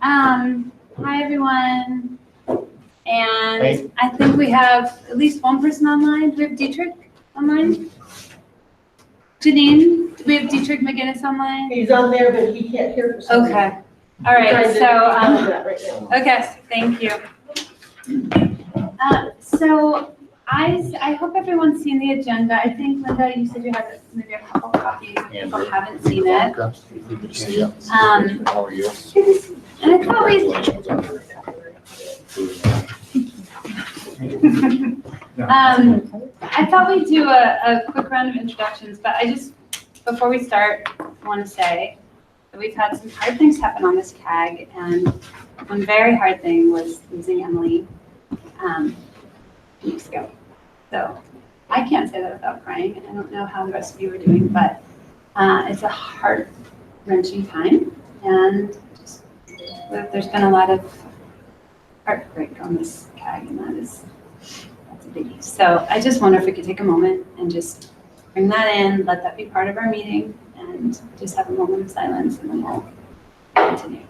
Hi everyone. And I think we have at least one person online. Do we have Dietrich online? Janine, do we have Dietrich McGinnis online? He's on there, but he can't hear for some reason. Okay. All right. So, okay. Thank you. So I hope everyone's seen the agenda. I think, Linda, you said you had maybe a couple copies. People haven't seen it. How are you? And I thought I thought we'd do a quick round of introductions, but before we start, I want to say that we've had some hard things happen on this CAG, and one very hard thing was losing Emily weeks ago. So I can't say that without crying. I don't know how the rest of you are doing, but it's a heart-wrenching time, and there's been a lot of heartbreak on this CAG, and that's a biggie. So I just wonder if we could take a moment and just bring that in, let that be part of our meeting, and just have a moment of silence, and then we'll continue.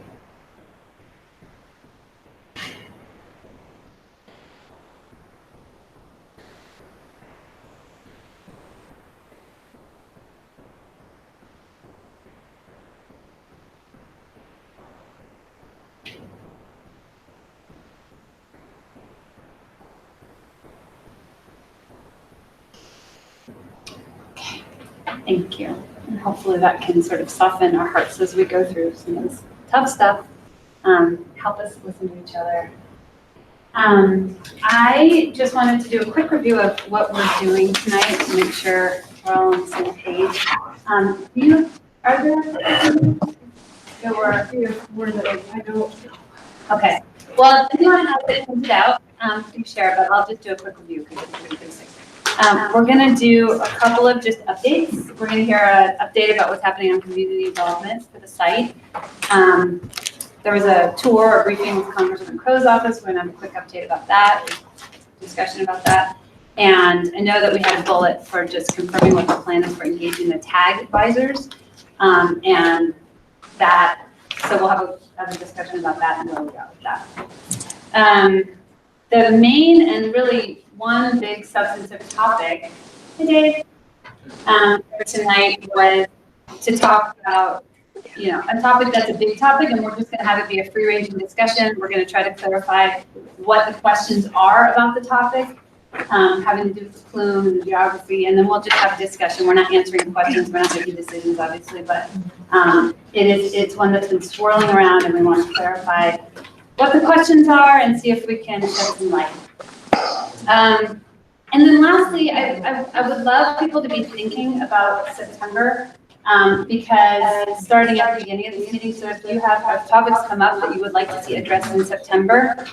Thank you. And hopefully that can sort of soften our hearts as we go through some of this tough stuff. Help us listen to each other. I just wanted to do a quick review of what we're doing tonight to make sure we're all on the same page. Okay. Well, if anyone has it printed out, do share, but I'll just do a quick review because it's pretty basic. We're going to do a couple of just updates. We're going to hear an update about what's happening on community involvement for the site. There was a tour or briefing with Congressman Crow's office. We're going to have a quick update about that, discussion about that. And I know that we had a bullet for just confirming what the plan is for engaging the TAG advisors. And that, so we'll have a discussion about that and where we go with that. The main and really one big substantive topic today for tonight was to talk about, a topic that's a big topic, and we're just going to have it be a free-ranging discussion. We're going to try to clarify what the questions are about the topic, having to do with the plume and the geography, and then we'll just have a discussion. We're not answering questions, we're not making decisions, obviously, but it's one that's been swirling around, and we want to clarify what the questions are and see if we can shed some light. And then lastly, I would love people to be thinking about September, because starting at the beginning of the meeting, so if you have topics come up that you would like to see addressed in September,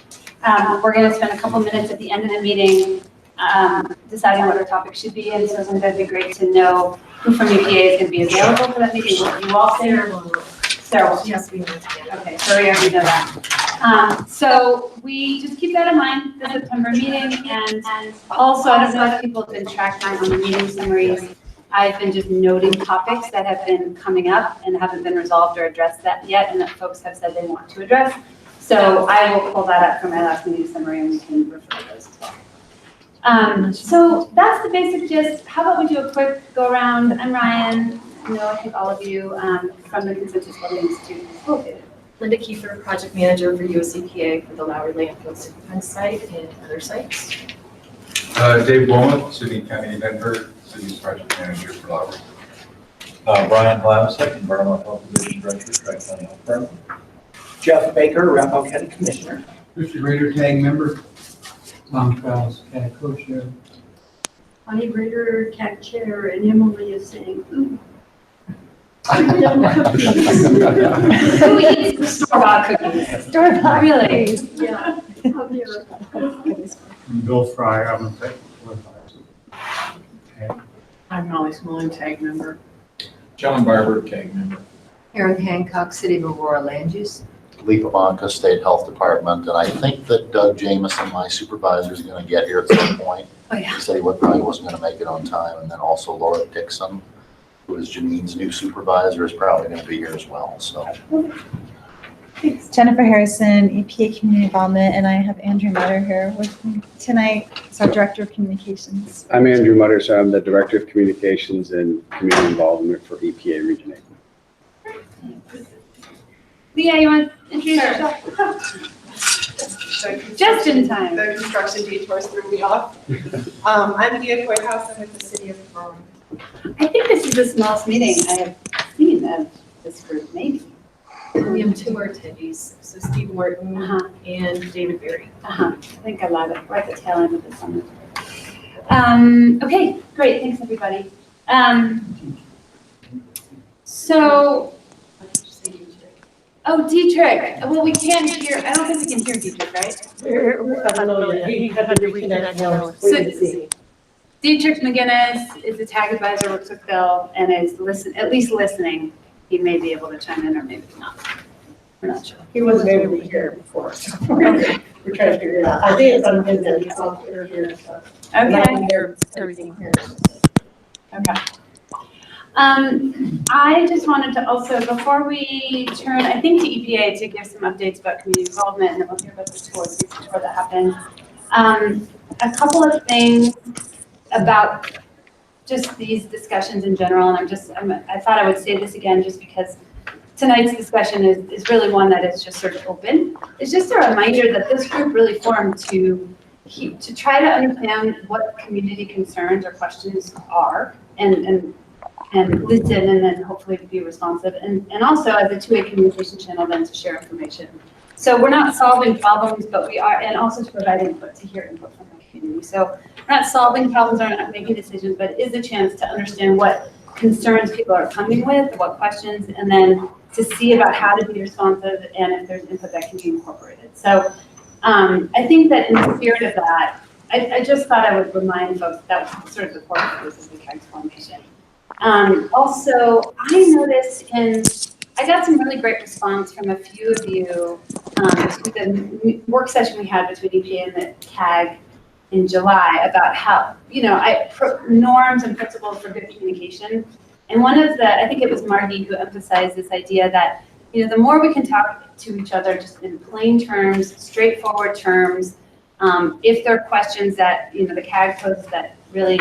we're going to spend a couple minutes at the end of the meeting deciding what our topic should be, and so it'd be great to know who from EPA is going to be available for that meeting. Will you all say? Sarah, yes, we know. Okay, so we already know that. So we just keep that in mind, the September meeting, and also I don't know if people have been tracking on the meeting summaries. I've been just noting topics that have been coming up and haven't been resolved or addressed that yet, and that folks have said they want to address. So I will pull that up from my last meeting summary, and we can refer to those as well. So that's the basic gist. How about we do a quick go around? I'm Ryan. I think all of you from the Consensus Building Institute is located. Linda Kiefer, project manager for US EPA for the Lowry Landfill Superfund site and other sites. Dave Wilmot, City County Denver, City's project manager for Lowry. Brian Blavsek, Environmental Health Division Director, Tri-County Health Department. Jeff Baker, Arapahoe County Commissioner. Richard Rader, TAG member. Tom Krause, CAG co-chair. Bonnie Grader, CAG chair, and Emily is saying, ooh. Who eats store-bought cookies? Store-bought, really? Yeah. Bill Fry, I'm a technical advisor. Okay. I'm Molly Smolin, TAG member. John Barber, CAG member. Erin Hancock, City of Aurora Land Use. Lee Pavanka, State Health Department, and I think that Doug Jamison, my supervisor, is going to get here at some point. Oh, yeah. He said he probably wasn't going to make it on time, and then also Laura Dixon, who is Janine's new supervisor, is probably going to be here as well. So Jennifer Harrison, EPA Community Involvement, and I have Andrew Mutter here with me tonight. He's our Director of Communications. I'm Andrew Mutter, so I'm the Director of Communications and Community Involvement for EPA Region 8. Leah, you want to introduce yourself? Just in time. The construction detours threw me off. I'm Leah Courthouse. I'm with the city of Rome. I think this is the smallest meeting I have seen of this group, maybe. We have two more attendees, so Steve Morton and David Berry. I think I love it. We're at the tail end of the summit. Okay, great. Thanks, everybody. Oh, Dietrich. Well, we can't hear. I don't think we can hear Dietrich, right? I don't know yet. He had to reconnect now. Wait and see. Dietrich McGinnis is the tag advisor, works with Bill, and is at least listening. He may be able to chime in or maybe not. We're not sure. He wasn't able to hear it before. So we're trying to figure it out. I think it's on his end. He's off here and stuff. And I Okay. can hear everything here. Okay. I just wanted to also, before we turn, I think to EPA to give some updates about community involvement, and then we'll hear about the tour that happened. A couple of things about just these discussions in general, and I thought I would say this again just because tonight's discussion is really one that is just sort of open. It's just a reminder that this group really formed to try to understand what community concerns or questions are and listen and then hopefully be responsive and also as a two-way communication channel then to share information. So we're not solving problems, but we are, and also to provide input, to hear input from the community. So we're not solving problems or not making decisions, but it is a chance to understand what concerns people are coming with, what questions, and then to see about how to be responsive and if there's input that can be incorporated. So I think that in the spirit of that, I just thought I would remind folks that was sort of the core purpose of the CAG's formation. Also, I noticed I got some really great response from a few of you to the work session we had between EPA and the CAG in July about how, norms and principles for good communication. And one of I think it was Margie who emphasized this idea that, the more we can talk to each other just in plain terms, straightforward terms, if there are questions that, the CAG poses that really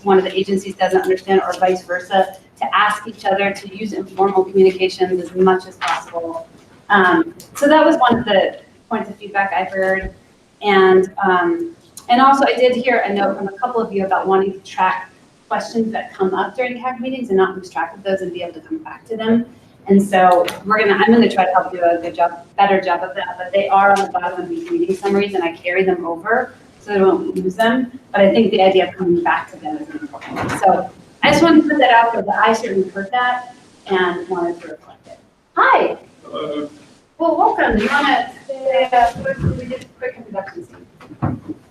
one of the agencies doesn't understand or vice versa, to ask each other to use informal communications as much as possible. So that was one of the points of feedback I heard. And also I did hear a note from a couple of you about wanting to track questions that come up during CAG meetings and not lose track of those and be able to come back to them. And so I'm gonna try to help do a better job of that, but they are on the bottom of these meeting summaries and I carry them over so I don't lose them. But I think the idea of coming back to them is important. So I just wanted to put that out there that I certainly heard that and wanted to reflect it. Hi. Hello. Well, welcome. Do you want to say we did a quick introduction?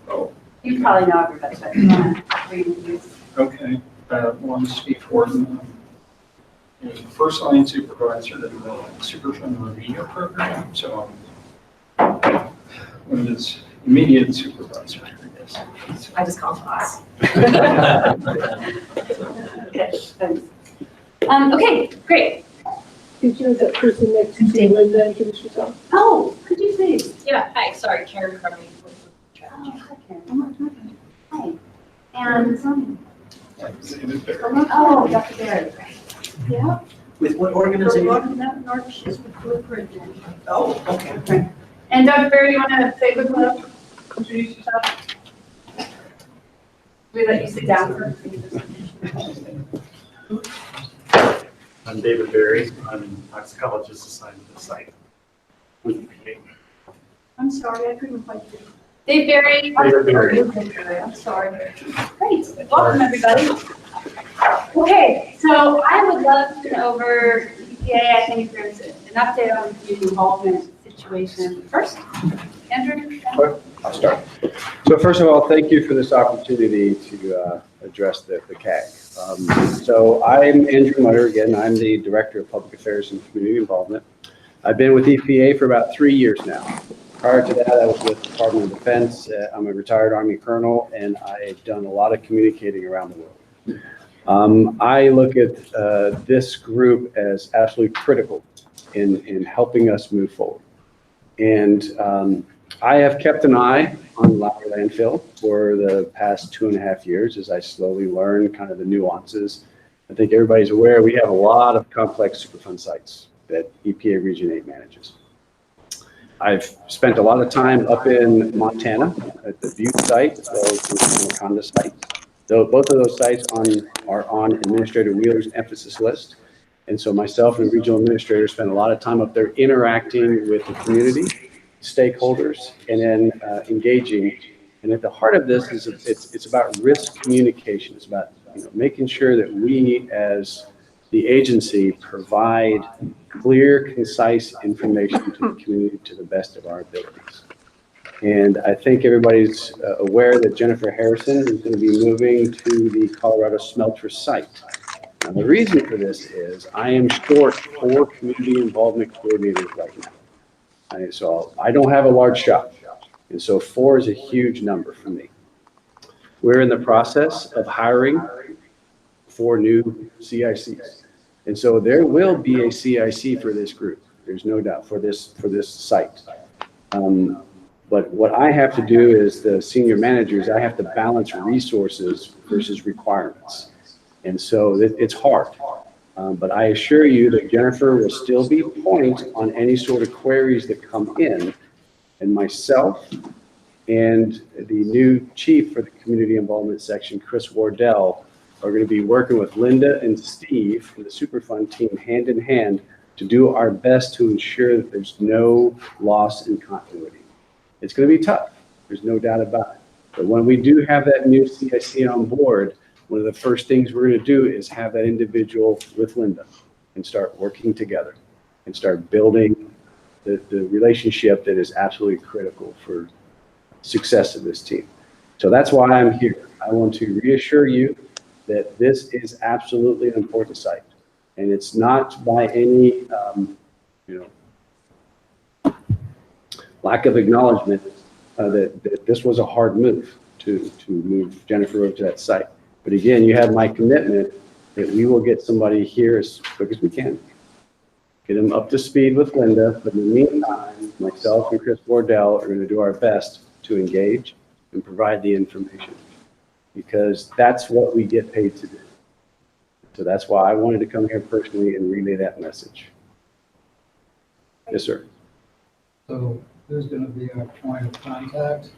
Oh, You probably know everybody, but you want to reintroduce? okay. Well, I'm Steve Gordon. I'm the first line supervisor in the Superfund Remedial Program. So I'm one of his immediate supervisor, I guess. I just call him boss. Okay, thanks. Okay, great. Did you have that person next to you, Linda, introduce yourself? Oh, could you please? Yeah, hi, sorry, Karen Crummy. Oh, hi, Karen. Hi. And, David Berry. oh, Dr. Barry. Yeah. With what organization? Oh, okay. And Dr. Barry, you want to say good hello? Introduce yourself. We let you sit down first. I'm David Berry. I'm a toxicologist assigned to the site with EPA. I'm sorry, I couldn't quite hear. Dave Barry. David Berry. I'm sorry. Great. Welcome, everybody. Okay, so I would love to go over EPA. I think there's an update on the community involvement situation first. Andrew? I'll start. So first of all, thank you for this opportunity to address the CAG. So I'm Andrew Mutter again. I'm the Director of Public Affairs and Community Involvement. I've been with EPA for about 3 years now. Prior to that, I was with the Department of Defense. I'm a retired Army colonel, and I've done a lot of communicating around the world. I look at this group as absolutely critical in helping us move forward. And I have kept an eye on Lowry landfill for the past 2.5 years as I slowly learn kind of the nuances. I think everybody's aware we have a lot of complex Superfund sites that EPA Region 8 manages. I've spent a lot of time up in Montana at the Butte site as well as the Anaconda site. Though both of those sites are on Administrator Wheeler's emphasis list. And so myself and regional administrators spend a lot of time up there interacting with the community, stakeholders, and then engaging. And at the heart of this is it's about risk communication. It's about making sure that we as the agency provide clear, concise information to the community to the best of our abilities. And I think everybody's aware that Jennifer Harrison is going to be moving to the Colorado Smelter site. Now, the reason for this is I am short 4 community involvement coordinators right now. So I don't have a large shop. And so 4 is a huge number for me. We're in the process of hiring 4 new CICs. And so there will be a CIC for this group. There's no doubt for this site. But what I have to do as the senior managers, I have to balance resources versus requirements. And so it's hard. But I assure you that Jennifer will still be point on any sort of queries that come in. And myself and the new chief for the community involvement section, Chris Wardell, are going to be working with Linda and Steve from the Superfund team hand in hand to do our best to ensure that there's no loss in continuity. It's going to be tough. There's no doubt about it. But when we do have that new CIC on board, one of the first things we're going to do is have that individual with Linda and start working together and start building the relationship that is absolutely critical for success of this team. So that's why I'm here. I want to reassure you that this is absolutely an important site. And it's not by any, lack of acknowledgement that this was a hard move to move Jennifer over to that site. But again, you have my commitment that we will get somebody here as quick as we can. Get them up to speed with Linda. But in the meantime, myself and Chris Wardell are going to do our best to engage and provide the information, because that's what we get paid to do. So that's why I wanted to come here personally and relay that message. Yes, sir. So who's going to be our point of contact?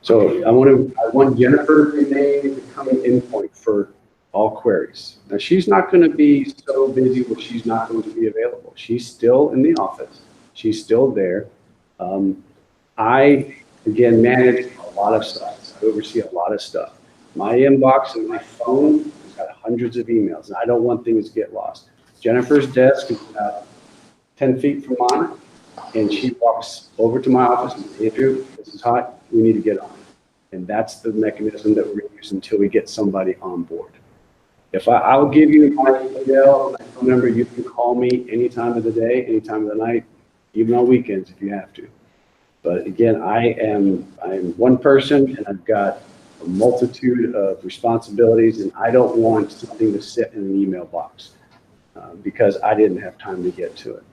So I want Jennifer to remain the coming-in point for all queries. Now, she's not going to be so busy where she's not going to be available. She's still in the office. She's still there. I, again, manage a lot of stuff. I oversee a lot of stuff. My inbox and my phone has got hundreds of emails, and I don't want things to get lost. Jennifer's desk is about 10 feet from mine, and she walks over to my office and says, Andrew, this is hot. We need to get on it. And that's the mechanism that we're going to use until we get somebody on board. If I'll give you my email, my phone number, you can call me any time of the day, any time of the night, even on weekends if you have to. But again, I am one person, and I've got a multitude of responsibilities, and I don't want something to sit in an email box because I didn't have time to get to it.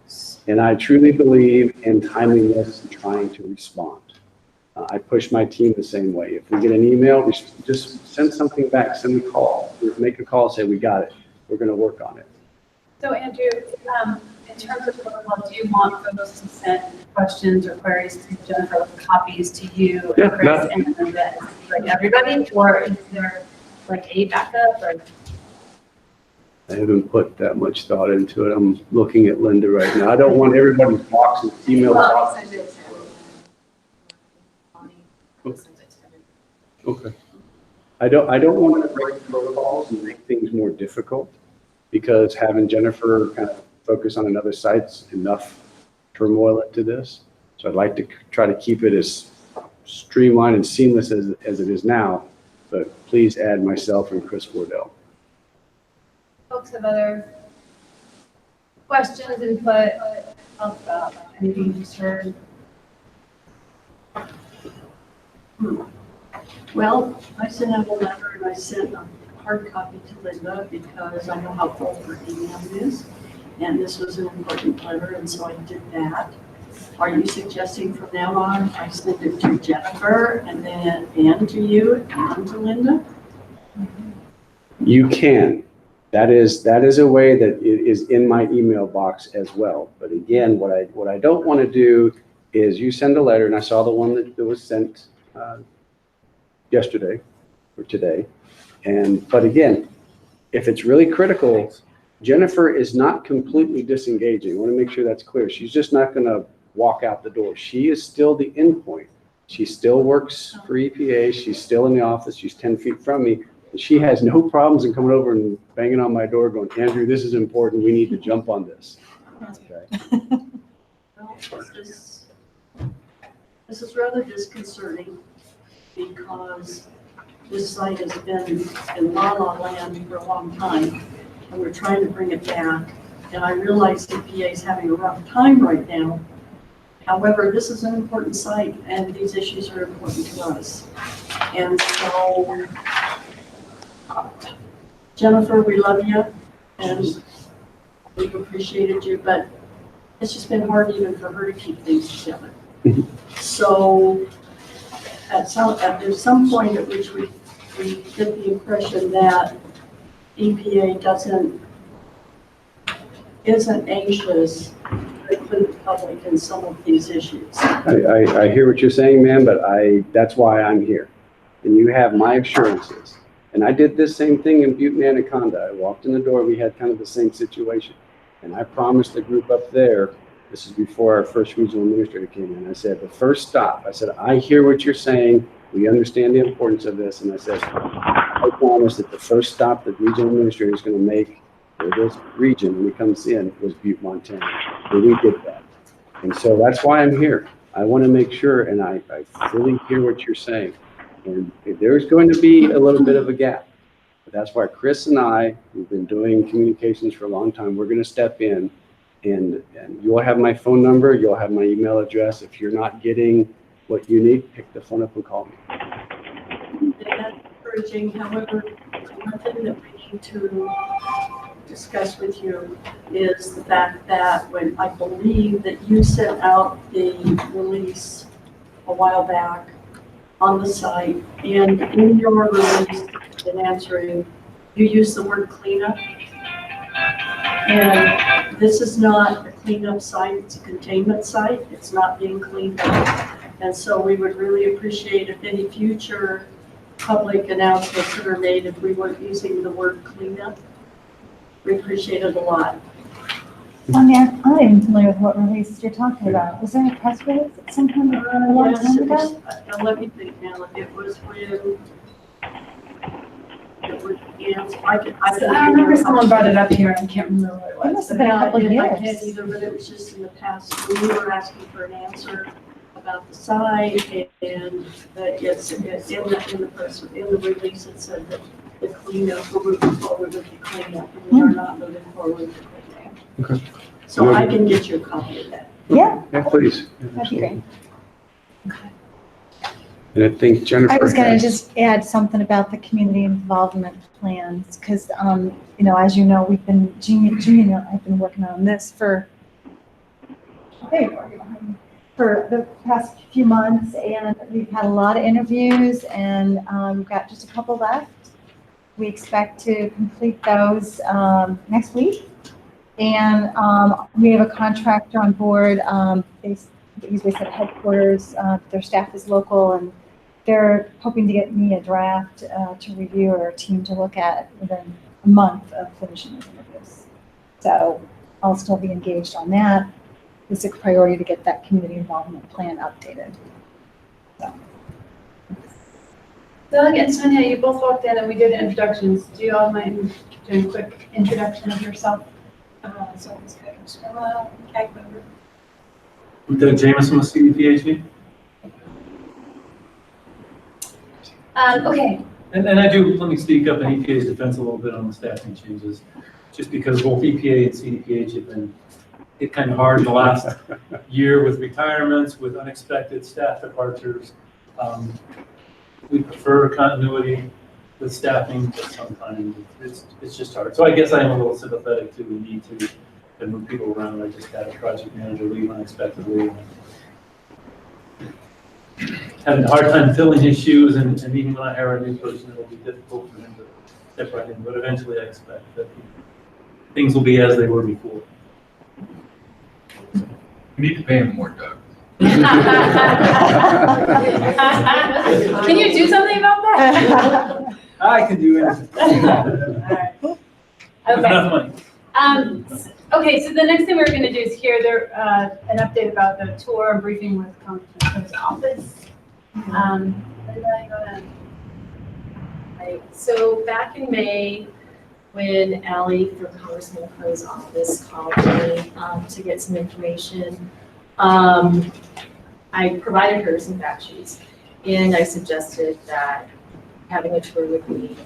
And I truly believe in timeliness and trying to respond. I push my team the same way. If we get an email, we just send something back, send a call, make a call, say we got it. We're going to work on it. So Andrew, in terms of protocol, do you want folks to send questions or queries to Jennifer with copies to you and Chris and then like everybody, or is there like a backup? Or? I haven't put that much thought into it. I'm looking at Linda right now. I don't want everybody's boxes, email boxes. Okay. I don't want to break protocols and make things more difficult, because having Jennifer kind of focus on another site's enough turmoil into this. So I'd like to try to keep it as streamlined and seamless as it is now, but please add myself and Chris Wardell. Folks have other questions, input, about anything you just heard? Well, I sent out a letter and I sent a hard copy to Linda because I know how full her email is. and this was an important letter, and so I did that. Are you suggesting from now on, I send it to Jennifer and then, and to you, and to Linda? You can. That is a way that it is in my email box as well. But again, what I don't want to do is you send a letter, and I saw the one that was sent yesterday or today. But again, if it's really critical, Jennifer is not completely disengaging. I want to make sure that's clear. She's just not going to walk out the door. She is still the endpoint. She still works for EPA. She's still in the office. She's 10 feet from me. And she has no problems in coming over and banging on my door going, Andrew, this is important. We need to jump on this. Okay. Well, this is rather disconcerting because this site has been in la-la land for a long time, and we're trying to bring it back. And I realize EPA is having a rough time right now. However, this is an important site, and these issues are important to us. And so, Jennifer, we love you, and we've appreciated you, but it's just been hard even for her to keep things together. So, there's some point at which we get the impression that EPA isn't anxious to include the public in some of these issues. I hear what you're saying, ma'am, but that's why I'm here. And you have my assurances. And I did this same thing in Butte and Anaconda. I walked in the door, we had kind of the same situation. And I promised the group up there, this is before our first regional administrator came in, I said, the first stop, I said, I hear what you're saying. We understand the importance of this. And I said, I promise that the first stop that regional administrator is going to make for this region when he comes in was Butte, Montana. And we did that. And so that's why I'm here. I want to make sure, and I fully hear what you're saying. And there's going to be a little bit of a gap. But that's why Chris and I, we've been doing communications for a long time. We're going to step in, and you'll have my phone number. You'll have my email address. If you're not getting what you need, pick the phone up and call me. That's encouraging. However, one thing that we need to discuss with you is the fact that when I believe that you sent out the release a while back on the site, and in your release and answering, you use the word cleanup. And this is not a cleanup site, it's a containment site. It's not being cleaned up. And so we would really appreciate if any future public announcements that are made, if we weren't using the word cleanup. We appreciate it a lot. I mean, I'm not even familiar with what release you're talking about. Was there a press release at some time a long Yes, time it ago? was, let me think now. It was when, yes, I remember someone brought it up here, and I can't remember what it was. It must have been a couple of I can't years. either, but it was just in the past, when we were asking for an answer about the site, and it's in the press, in the release, it said that the cleanup, we're moving forward with the cleanup, and we are not moving forward with the cleanup. Okay. So I can get you a copy of that. Yeah, Yeah, please. that'd be great. And I think Jennifer. I was going to has- just add something about the community involvement plans, because, you know, as you know, we've been, Jeannie and I've been working on this for the past few months, and we've had a lot of interviews, and we've got just a couple left. We expect to complete those next week. And we have a contractor on board. He's based at headquarters. Their staff is local, and they're hoping to get me a draft to review, or a team to look at within a month of finishing those interviews. So I'll still be engaged on that. It's a priority to get that community involvement plan updated. So. Doug and Sonia, you both walked in and we did introductions. Do you all mind doing a quick introduction of yourself? Someone's CAG member. I'm Doug Jameson with CDPHD. Okay. And I do, let me speak up in EPA's defense a little bit on the staffing changes, just because both EPA and CDPH have been hit kind of hard in the last year with retirements, with unexpected staff departures. We prefer continuity with staffing, but sometimes it's just hard. So I guess I am a little sympathetic to the need to to move people around. I just had a project manager leave unexpectedly. Having a hard time filling his shoes, and even when I hire a new person, it'll be difficult for him to step right in. But eventually, I expect that things will be as they were before. You need to pay him more, Doug. Can you do something about that? I can do anything. Okay. Enough money. Okay, so the next thing we're gonna do is hear an update about the tour and briefing with Congressman's office. Linda, you wanna- Right, so back in May, when Ally from Congressman Crow's office called me to get some information, I provided her some fact sheets, and I suggested that having a tour would be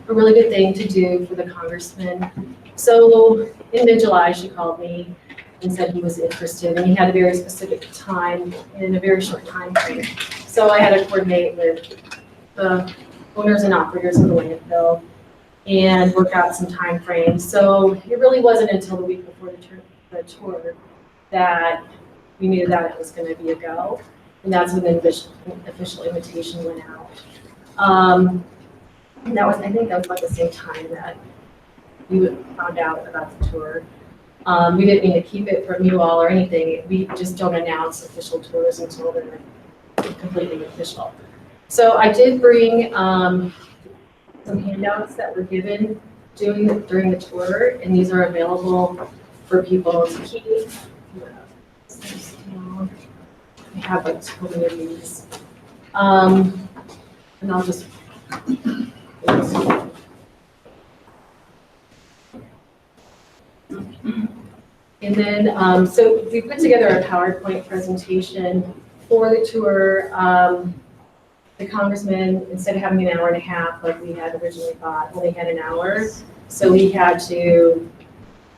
a really good thing to do for the congressman. So in mid-July, she called me and said he was interested, and he had a very specific time in a very short time frame. So I had to coordinate with the owners and operators of the landfill and work out some time frames. So it really wasn't until the week before the tour that we knew that it was going to be a go, and that's when the official invitation went out. And that was, I think that was about the same time that we found out about the tour. We didn't mean to keep it from you all or anything. We just don't announce official tours until they're completely official. So I did bring some handouts that were given during the tour, and these are available for people to keep. I have like 20 of these. And I'll just. And then, so we put together a PowerPoint presentation for the tour. The congressman, instead of having an hour and a half like we had originally thought, only had an hour. So we had to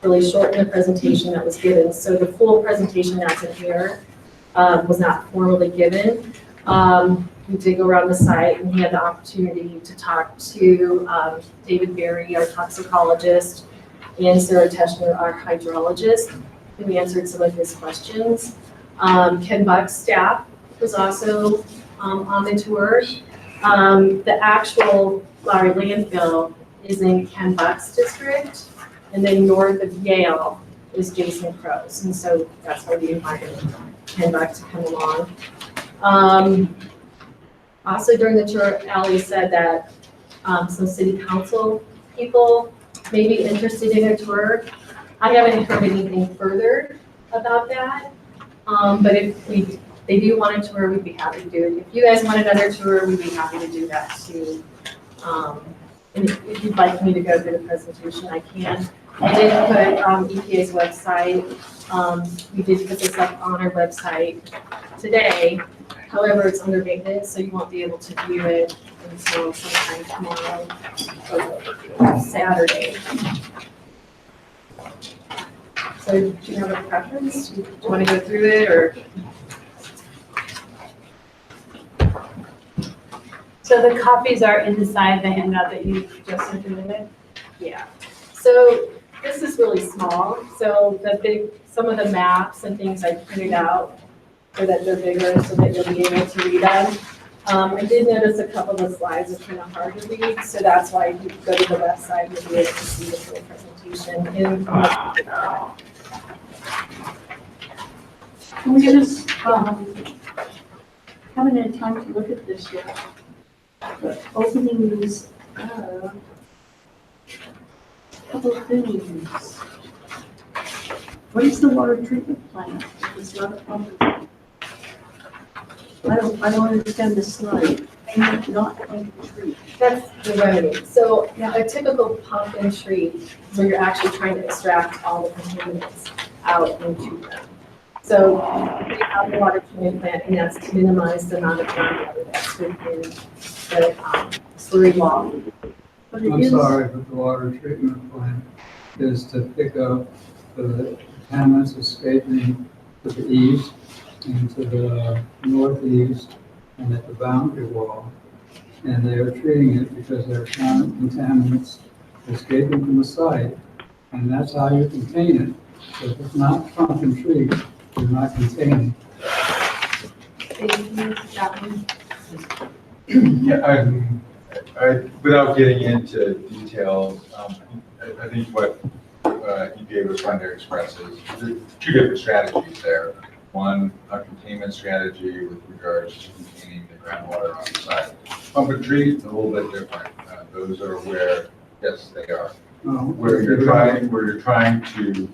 really shorten the presentation that was given. So the full presentation that's in here was not formally given. We did go around the site, and he had the opportunity to talk to David Berry, our toxicologist, and Sarah Teschner, our hydrologist, who answered some of his questions. Ken Buck's staff was also on the tour. The actual Lowry landfill is in Ken Buck's district, and then north of Yale is Jason Crow's, and so that's why we invited Ken Buck to come along. Also during the tour, Ally said that some city council people may be interested in a tour. I haven't heard anything further about that, but if they do want a tour, we'd be happy to do it. If you guys want another tour, we'd be happy to do that too. And if you'd like me to go through the presentation, I can. I did put EPA's website. We did put this up on our website today. However, it's under maintenance, so you won't be able to view it until sometime tomorrow or Saturday. So do you have a preference? Do you want to go through it, or? So the copies are inside the handout that you just circulated? Yeah. So this is really small. So some of the maps and things I printed out so that they're bigger so that you'll be able to read them. I did notice a couple of the slides are kind of hard to read, so that's why if you go to the website, you'll be able to see the full presentation. Can we just, haven't had time to look at this yet, but opening these up, couple of things. What is the water treatment plant? It's not a pump. I don't understand this slide. I'm not going to treat. That's the remedy. So a typical pump and treat is where you're actually trying to extract all the contaminants out into them. So we have the water treatment plant, and that's to minimize the amount of groundwater that's within the slurry wall. But I'm sorry, but the water treatment plant is to pick up the contaminants escaping to the east and to the northeast and at the boundary wall. And they are treating it because there are contaminants escaping from the site, and that's how you contain it. So if it's not trunk and tree, you're not containing. Yeah, without getting into details, I think what EPA was trying to express is there's two different strategies there. One, a containment strategy with regards to containing the groundwater on the site. Pump and treat, a little bit different. Those are where, yes, they are. Where you're trying to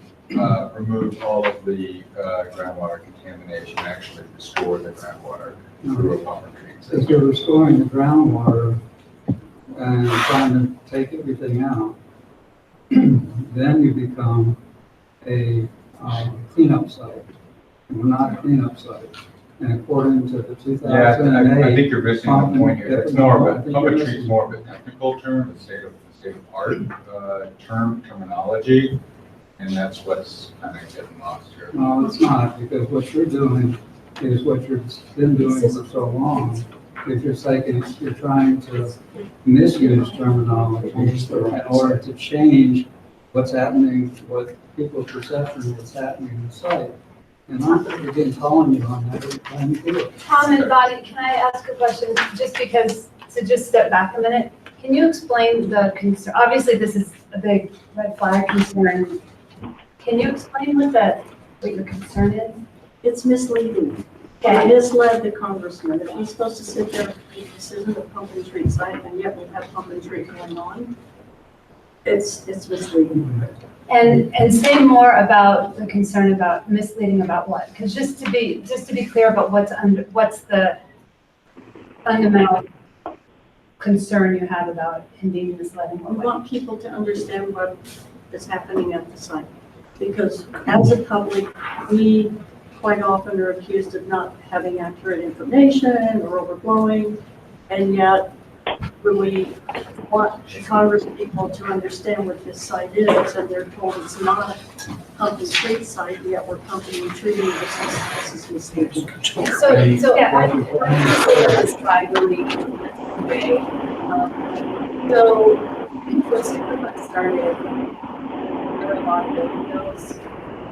remove all of the groundwater contamination, actually restore the groundwater through a pump and treat If system. you're restoring the groundwater and trying to take everything out, then you become a cleanup site. And we're not a cleanup site. And according to the 2008. I think you're missing the point here. It's more of a, pump and treat is more of a technical term, the state of art terminology, and that's what's kind of getting lost here. No, it's not, because what you're doing is what you've been doing for so long. If you're trying to misuse terminology in order to change what's happening, what people's perception of what's happening in the site. And I'm again calling you on that every time you do it. Tom and Bonnie, can I ask a question, just because, to just step back a minute? Can you explain the concern? Obviously, this is a big red flag concern. Can you explain what your concern is? It's misleading. It misled the congressman. If he's supposed to sit there and make this isn't a pump and treat site, and yet we have pump and treat going on, it's misleading. And say more about the concern about misleading about what? Because just to be clear about what's the fundamental concern you have about him being misled. We want people to understand what is happening at the site. Because as a public, we quite often are accused of not having accurate information or overblowing. And yet, when we want Congress people to understand what this site is, and they're told it's not a pump and treat site, yet we're pumping and treating, this is misleading. So yeah, I this slide really way. So when Superfund started, there were a lot of windows,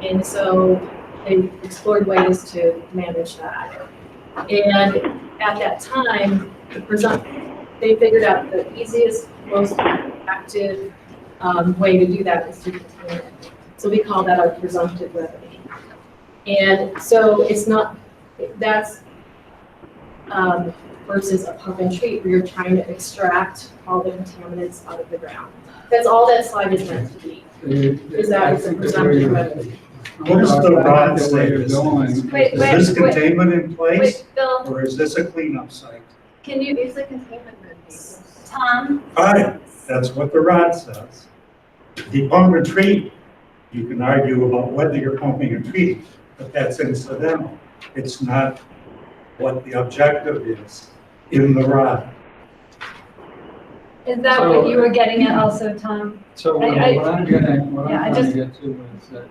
And so they explored ways to manage that. And at that time, they figured out the easiest, most active way to do that is to contain it. So we call that our presumptive remedy. And so it's not, that's versus a pump and treat where you're trying to extract all the contaminants out of the ground. That's all that slide is meant to be. Is that it's a presumptive remedy. What does the rod say? Is Wait, this containment in place, Wait, Bill, or is this a cleanup site? can you use the containment remedy? Tom? Fine, that's what the rod says. The pump and treat, you can argue about whether you're pumping and treating, but that's incidental. It's not what the objective is in the rod. Is that what you were getting at also, Tom? So what I'm trying to get to is that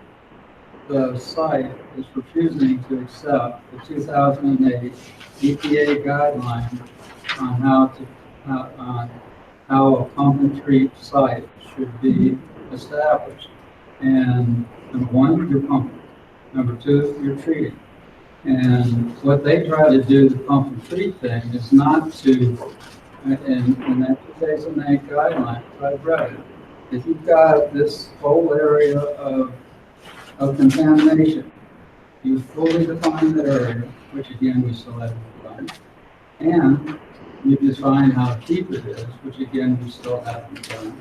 the site is refusing to accept the 2008 EPA guideline on how a pump and treat site should be established. And number one, you're pumping. Number two, you're treating. And what they try to do, the pump and treat thing, is not to, in that 2008 guideline, I've read it, if you've got this whole area of contamination, you fully define that area, which again, we still haven't done, and you define how deep it is, which again, we still haven't done.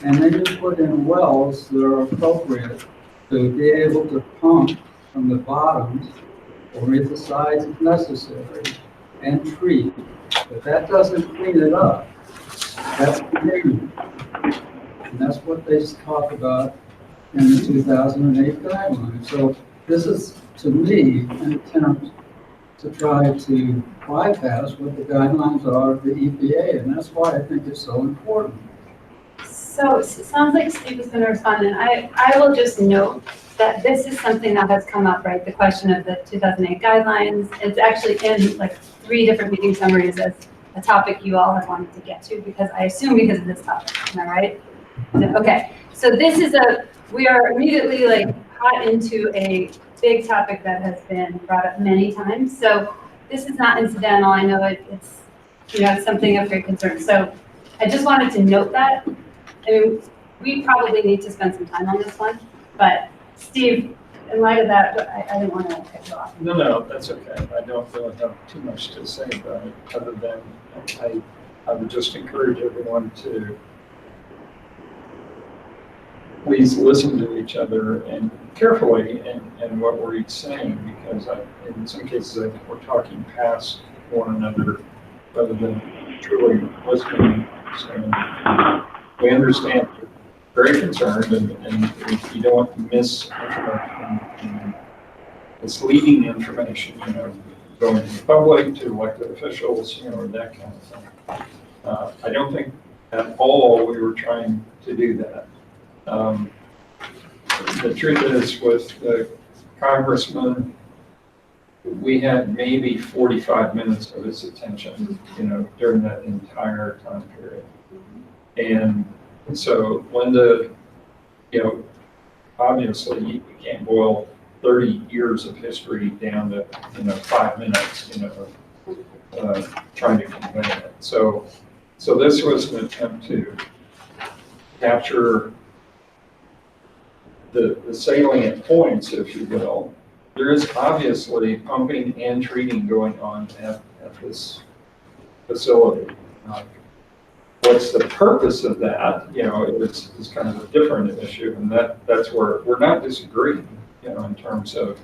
And then you put in wells that are appropriate to be able to pump from the bottoms or at the sides if necessary and treat. But that doesn't clean it up. That's containment. And that's what they talk about in the 2008 guidelines. So this is, to me, an attempt to try to bypass what the guidelines are of the EPA, and that's why I think it's so important. So it sounds like Steve is going to respond, and I will just note that this is something that has come up, right? The question of the 2008 guidelines. It's actually in like 3 different meeting summaries as a topic you all have wanted to get to, because I assume because of this topic, am I right? Okay, so this is we are immediately like got into a big topic that has been brought up many times. So this is not incidental. I know it's, something of great concern. So I just wanted to note that. I mean, we probably need to spend some time on this one, but Steve, in light of that, I didn't want to cut you off. No, that's okay. I don't really have too much to say about it, other than I would just encourage everyone to please listen to each other and carefully and what we're each saying, because in some cases I think we're talking past one another rather than truly listening. So we understand you're very concerned and you don't want to miss information and misleading information, going to the public, to elected officials, that kind of thing. I don't think at all we were trying to do that. The truth is, with the congressman, we had maybe 45 minutes of his attention, during that entire time period. And so Linda, obviously you can't boil 30 years of history down to, 5 minutes, trying to convey it. So this was an attempt to capture the salient points, if you will. There is obviously pumping and treating going on at this facility. What's the purpose of that? Is kind of a different issue, and that's where we're not disagreeing. In terms of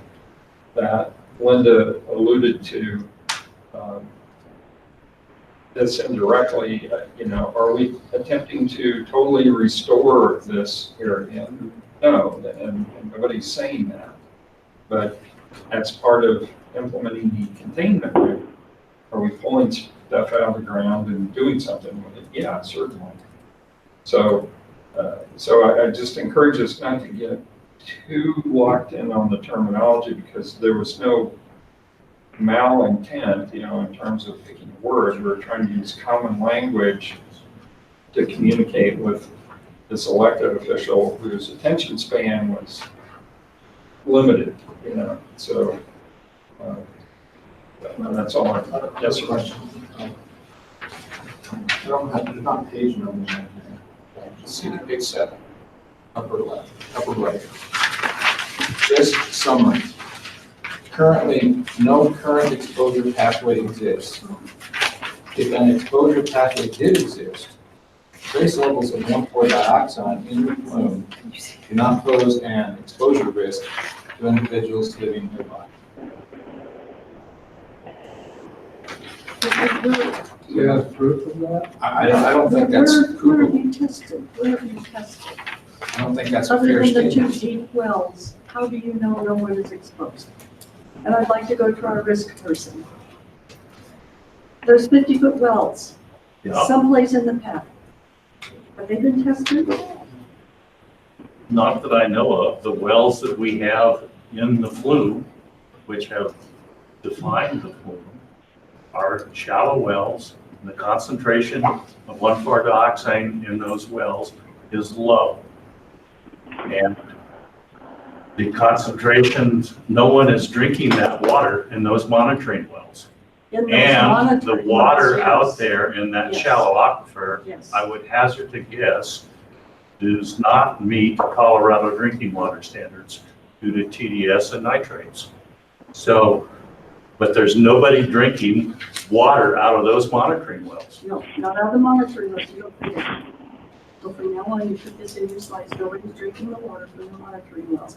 that, Linda alluded to this indirectly. Are we attempting to totally restore this area? No, and nobody's saying that. But as part of implementing the containment rate, are we pulling stuff out of the ground and doing something with it? Yeah, certainly. So I just encourage us not to get too locked in on the terminology, because there was no malintent, in terms of picking words. We're trying to use common language to communicate with this elected official whose attention span was limited, So that's all I thought. Yes, sir. I don't have, there's not page numbers. See the page 7, upper left, upper right. Just summary. Currently, no current exposure pathway exists. If an exposure pathway did exist, trace levels of 1,4-dioxide in the plume do not pose an exposure risk to individuals living nearby. Do you have proof of that? I don't think that's Where have provable. you tested? Where have you tested? I don't think that's a Other fair than the 2 statement. deep wells, how do you know no one is exposed? And I'd like to go to our risk person. There's 50-foot wells, someplace in the path. Have they been tested? Not that I know of. The wells that we have in the flume, which have defined the flume, are shallow wells. And the concentration of 1,4-dioxane in those wells is low. And the concentrations, no one is drinking that water in those monitoring wells. In those And the monitoring water wells, out yes. there in that Yes. shallow aquifer, Yes. I would hazard to guess, does not meet Colorado drinking water standards due to TDS and nitrates. So, but there's nobody drinking water out of those monitoring wells. No, not out of the monitoring wells, you don't forget. So from now on, you put this in your slides, nobody's drinking the water from the monitoring wells.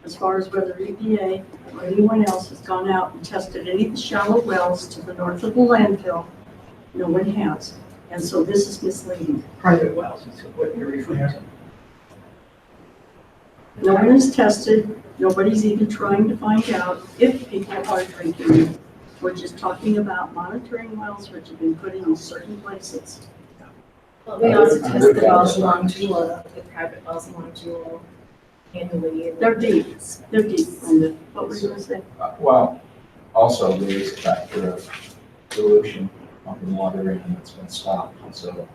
As far as whether EPA or anyone else has gone out and tested any of the shallow wells to the north of the landfill, no one has. And so this is misleading. Private wells is what you're referring to. No one is tested, nobody's even trying to find out if people are drinking it. We're just talking about monitoring wells which have been put in certain places. Well, we also test the wells along Jewel, the private wells along Jewel annually. They're deep, Linda. What were you gonna say? Well, also there is a factor of dilution of the water and it's been stopped. So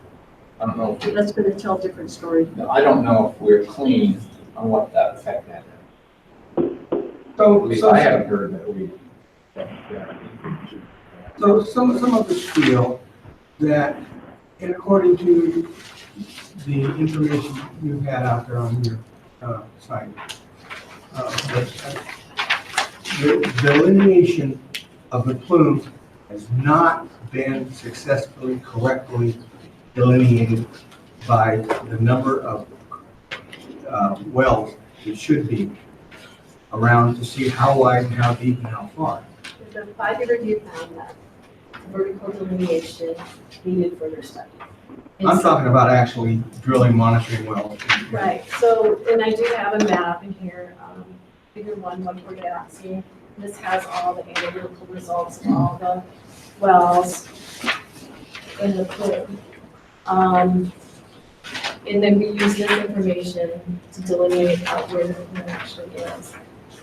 I don't know if That's gonna tell a different story. I don't know if we're clean on what that effect had. At least I haven't heard that we. So some of us feel that, and according to the information you've had out there on your site, website, the delineation of the plume has not been successfully, correctly delineated by the number of wells it should be around to see how wide and how deep and how far. The 5-year review found that vertical delineation needed further study. I'm talking about actually drilling, monitoring wells. Right, so, and I do have a map in here, figure 1.4-axis. This has all the analytical results of all the wells in the plume. And then we use this information to delineate out where the plume actually is.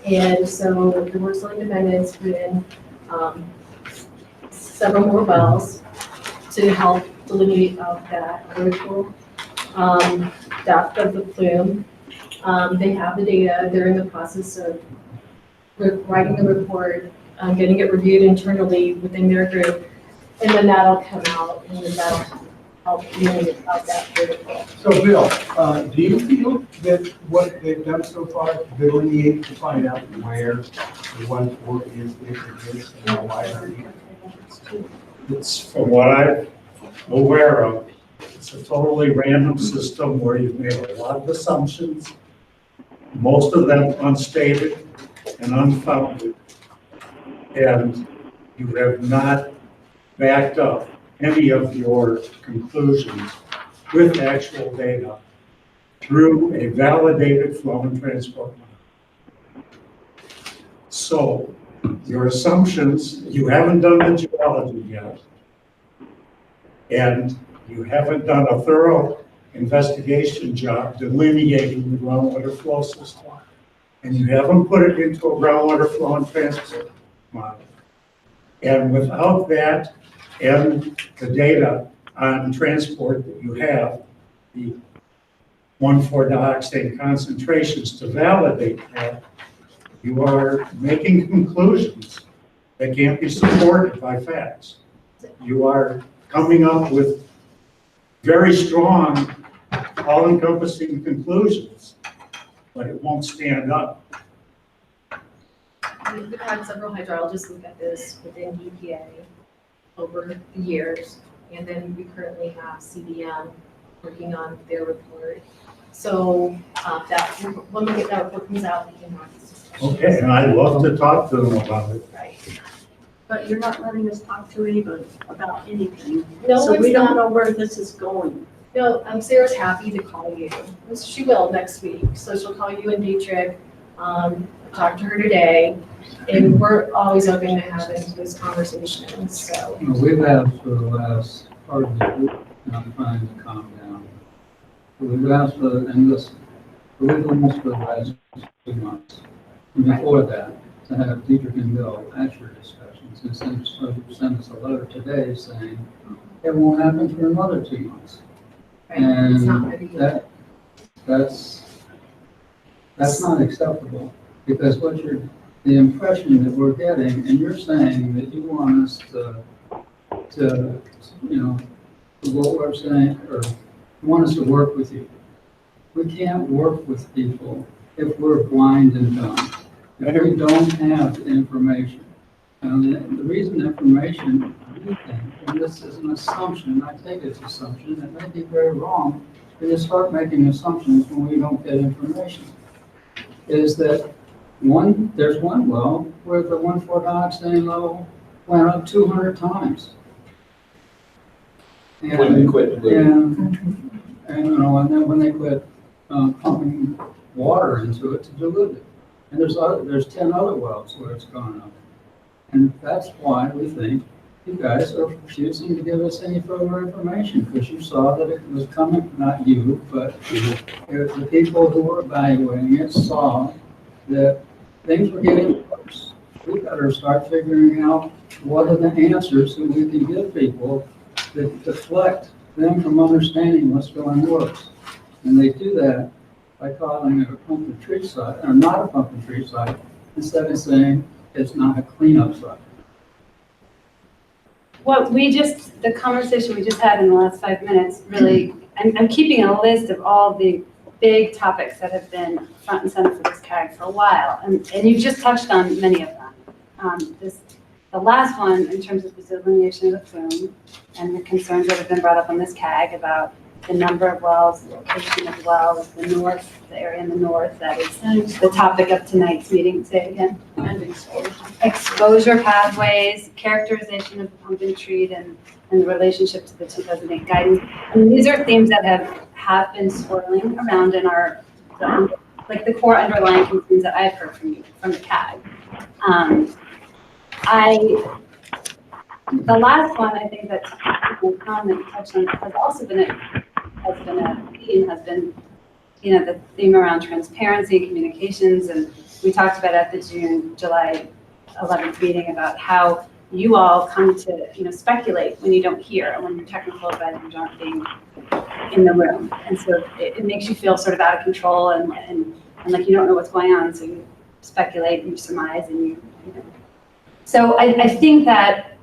And so the Works on Independence put in several more wells to help delineate out that vertical depth of the plume. They have the data. They're in the process of writing the report, getting it reviewed internally within their group, and then that'll come out, and then that'll help delineate out that vertical. So Bill, do you feel that what they've done so far to delineate to find out where the 1.4 is, if it is, and how wide are you? It's, from what I'm aware of, it's a totally random system where you've made a lot of assumptions, most of them unstated and unfounded. And you have not backed up any of your conclusions with actual data through a validated flow and transport model. So your assumptions, you haven't done the geology yet, and you haven't done a thorough investigation job delineating the groundwater flow system, and you haven't put it into a groundwater flow and transport model. And without that and the data on transport that you have, the 1,4-dioxane concentrations to validate that, you are making conclusions that can't be supported by facts. You are coming up with very strong, all-encompassing conclusions, but it won't stand up. We've had several hydrologists look at this within EPA over the years, and then we currently have CBM working on their report. So that when we get that report comes out, we can have this discussion. Okay, and I'd love to talk to them about it. Right. But you're not letting us talk to anybody about anything. No, So we it's don't not. know where this is going. No, Sarah's happy to call you. She will next week. So she'll call you and Dietrich, talk to her today. And we're always open to having those conversations, so. We've asked for the last part of the week, and I'm trying to calm down. We've asked for, and this, we've almost for the last 2 months. And before that, to have Dietrich and Bill at your discussions, and send us a letter today saying it won't happen for another 2 months. Right, it's not And ready yet. that's not acceptable, because the impression that we're getting, and you're saying that you want us to what we're saying, or you want us to work with you. We can't work with people if we're blind and dumb, if we don't have the information. And the reason information, we think, and this is an assumption, I take it's assumption, it may be very wrong, we just start making assumptions when we don't get information, is that there's one well where the 1,4-dioxane level went up 200 times. And, When they quit and then when they quit pumping water into it to dilute it. And there's 10 other wells where it's gone up. And that's why we think you guys are refusing to give us any further information, because you saw that it was coming, not you, but the people who were evaluating it saw that things were getting worse. We better start figuring out what are the answers that we can give people that deflect them from understanding what's going worse. And they do that by calling it a pump and treat site, or not a pump and treat site, instead of saying it's not a cleanup site. What the conversation we just had in the last 5 minutes, really, I'm keeping a list of all the big topics that have been front and center for this CAG for a while, and you just touched on many of them. The last one, in terms of the delineation of the plume, and the concerns that have been brought up on this CAG about the number of wells, the location of wells, the area in the north, that is the topic of tonight's meeting. Say it again. And exposure. Exposure pathways, characterization of the pump and treat, and the relationship to the 2008 guidance. I mean, these are themes that have been swirling around in like the core underlying concerns that I've heard from you, from the CAG. The last one, I think that Tom that you touched on has also been the theme around transparency and communications, and we talked about at the July 11th meeting about how you all come to speculate when you don't hear and when your technical advisors aren't being in the room, and so it makes you feel sort of out of control and like you don't know what's going on, so you speculate and you surmise and you know. So I think that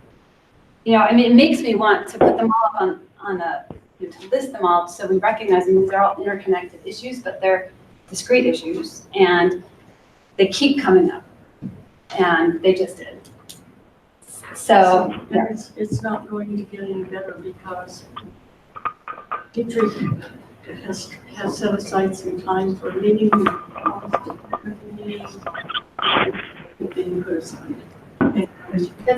it makes me want to put them all on a to list them all so we recognize them. These are all interconnected issues, but they're discrete issues, and they keep coming up, and they just did. So yeah. It's not going to get any better because Dietrich has set aside some time for meeting being put aside.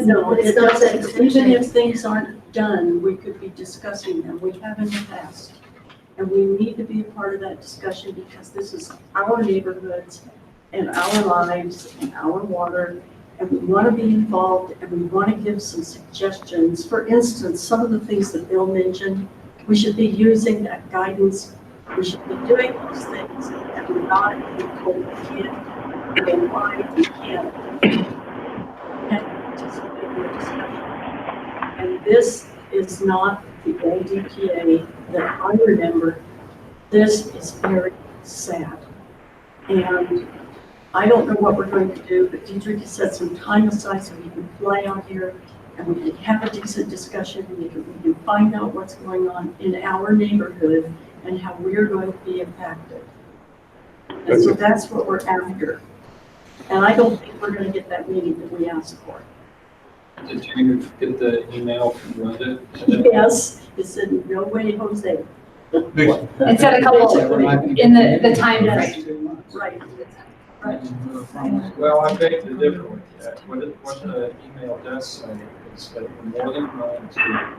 No, it's not that. Even if things aren't done, we could be discussing them. We have in the past. And we need to be a part of that discussion because this is our neighborhoods and our lives and our water. And we want to be involved and we want to give some suggestions. For instance, some of the things that Bill mentioned, we should be using that guidance. We should be doing those things and we're not being told we can't and why we can't. And this is not the old EPA that I remember. This is very sad. And I don't know what we're going to do, but Dietrich has set some time aside so we can fly out here and we can have a decent discussion. We can find out what's going on in our neighborhood and how we're going to be impacted. And so that's what we're after. And I don't think we're going to get that meeting that we asked for. Did you get the email from Linda? Yes, it said, no way, Jose. It said a couple in the time frame. Right. Well, I beg to differ with that. What the email does say is that we're more than willing to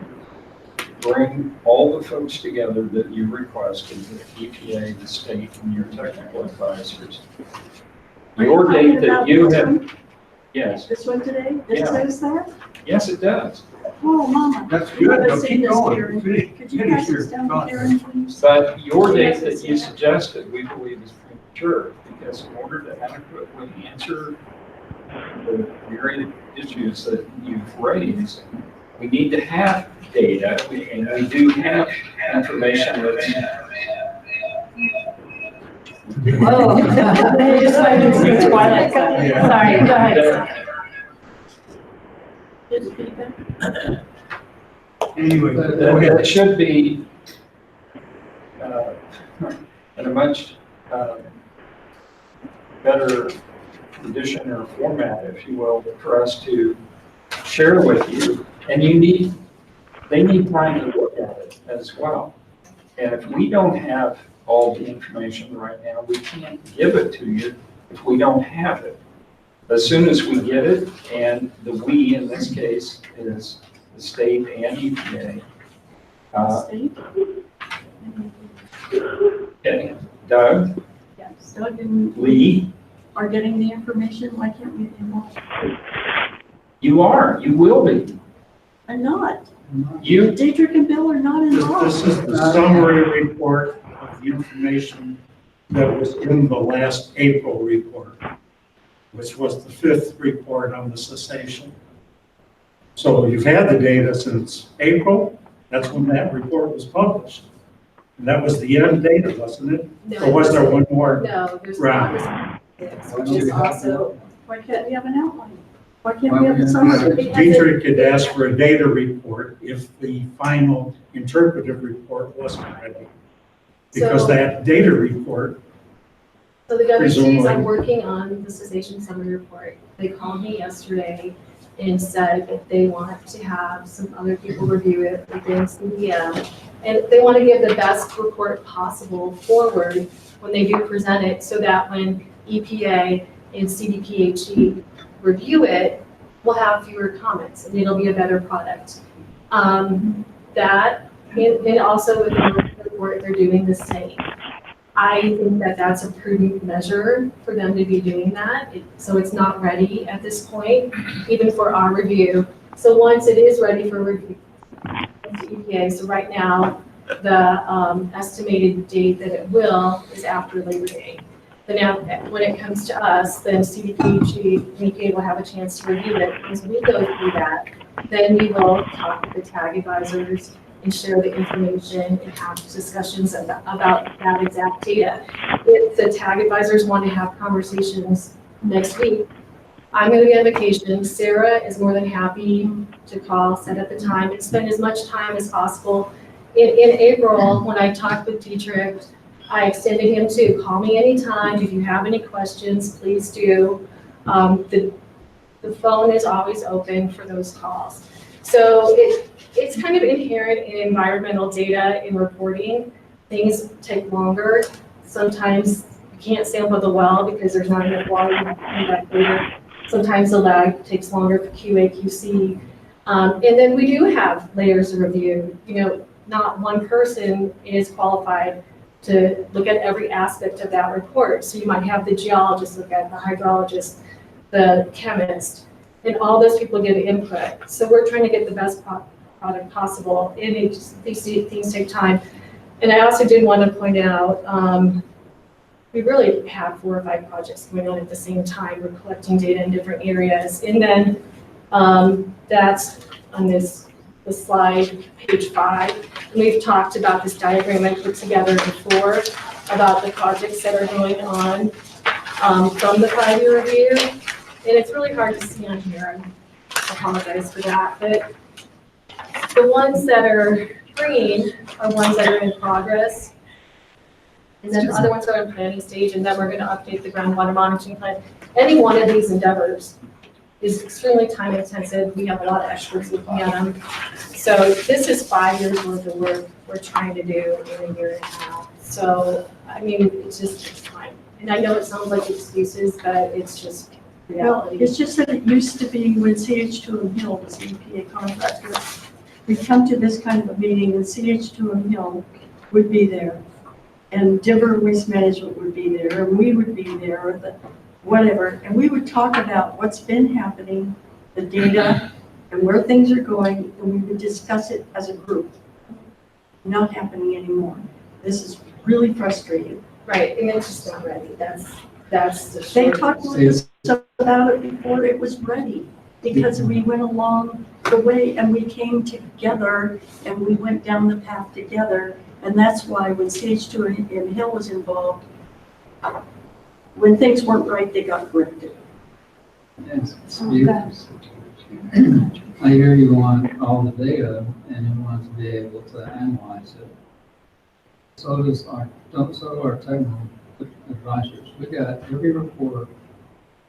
bring all the folks together that you requested, the EPA, the state, and your technical advisors. Your date that you have, yes. This one today? This Yeah. says that? Yes, it does. Oh, Mama. That's You good. gotta Now say keep this, going. Karen. Could you Finish pass your this down to thought. Karen, please? But your date that you suggested, we believe is premature, because in order to adequately answer the myriad issues that you've raised, we need to have data, and we do have information that's. Whoa. Just like it's Twilight Zone. Yeah. Sorry, go ahead. Anyway, go That ahead. it should be in a much better condition or format, if you will, for us to share with you. And they need time to look at it as well. And if we don't have all the information right now, we can't give it to you if we don't have it. As soon as we get it, and the we in this case is the state and EPA. Okay, Doug, Yes, Doug and Lee, are getting the information. Why can't we be involved? you will be. I'm not. You, Dietrich and Bill are not involved. This is the summary report of the information that was in the last April report, which was the 5th report on the cessation. So you've had the data since April. That's when that report was published. And that was the end data, wasn't it? No. Or was there one more No, there's round? not. There's also Why can't we have an outline? Why can't Why we have we a have summary? Dietrich had asked for a data report if the final interpretive report wasn't ready. Because So- that data report, So the WTs are Presumably. working on the cessation summary report. They called me yesterday and said if they want to have some other people review it within CDM. And they want to give the best report possible forward when they do present it, so that when EPA and CDPHE review it, we'll have fewer comments and it'll be a better product. That, and also with the report, they're doing the same. I think that that's a prudent measure for them to be doing that. So it's not ready at this point, even for our review. So once it is ready for review, it's EPA. So right now, the estimated date that it will is after Labor Day. But now, when it comes to us, then CDPHE and EPA will have a chance to review it. As we go through that, then we will talk with the tag advisors and share the information and have discussions about that exact data. If the tag advisors want to have conversations next week, I'm going to be on vacation. Sarah is more than happy to call, set up a time, and spend as much time as possible. In April, when I talked with Dietrich, I extended him to call me anytime. If you have any questions, please do. The phone is always open for those calls. So it's kind of inherent in environmental data in reporting. Things take longer. Sometimes you can't sample the well because there's not enough water in that data. Sometimes the lag takes longer for QA, QC. And then we do have layers of review. You know, not one person is qualified to look at every aspect of that report. So you might have the geologist look at, the hydrologist, the chemist, and all those people give input. So we're trying to get the best product possible, and these things take time. And I also did want to point out, we really have 4 or 5 projects going on at the same time. We're collecting data in different areas. And then that's on the slide, page 5. And we've talked about this diagram I put together before about the projects that are going on from the 5-year review. And it's really hard to see on here. I apologize for that. But the ones that are green are ones that are in progress. And then the other ones are in planning stage, and then we're going to update the groundwater monitoring plan. Any one of these endeavors is extremely time intensive. We have a lot of experts looking at them. So this is 5 years worth of work we're trying to do in a year and a half. So, I mean, it's just takes time. And I know it sounds like excuses, but it's just reality. Well, it's just that it used to be when CH2 and Hill was the EPA contractor. We'd come to this kind of a meeting and CH2 and Hill would be there. And Denver Waste Management would be there, and we would be there, or whatever. And we would talk about what's been happening, the data, and where things are going, and we would discuss it as a group. Not happening anymore. This is really frustrating. Right, and it's just not ready. That's the They short. talked with us about it before it was ready, because we went along the way and we came together and we went down the path together. And that's why when CH2 and Hill was involved, when things weren't right, they got corrected. Yes, it's beautiful. I hear you want all the data and you want to be able to analyze it. So do our technical advisors. We got every report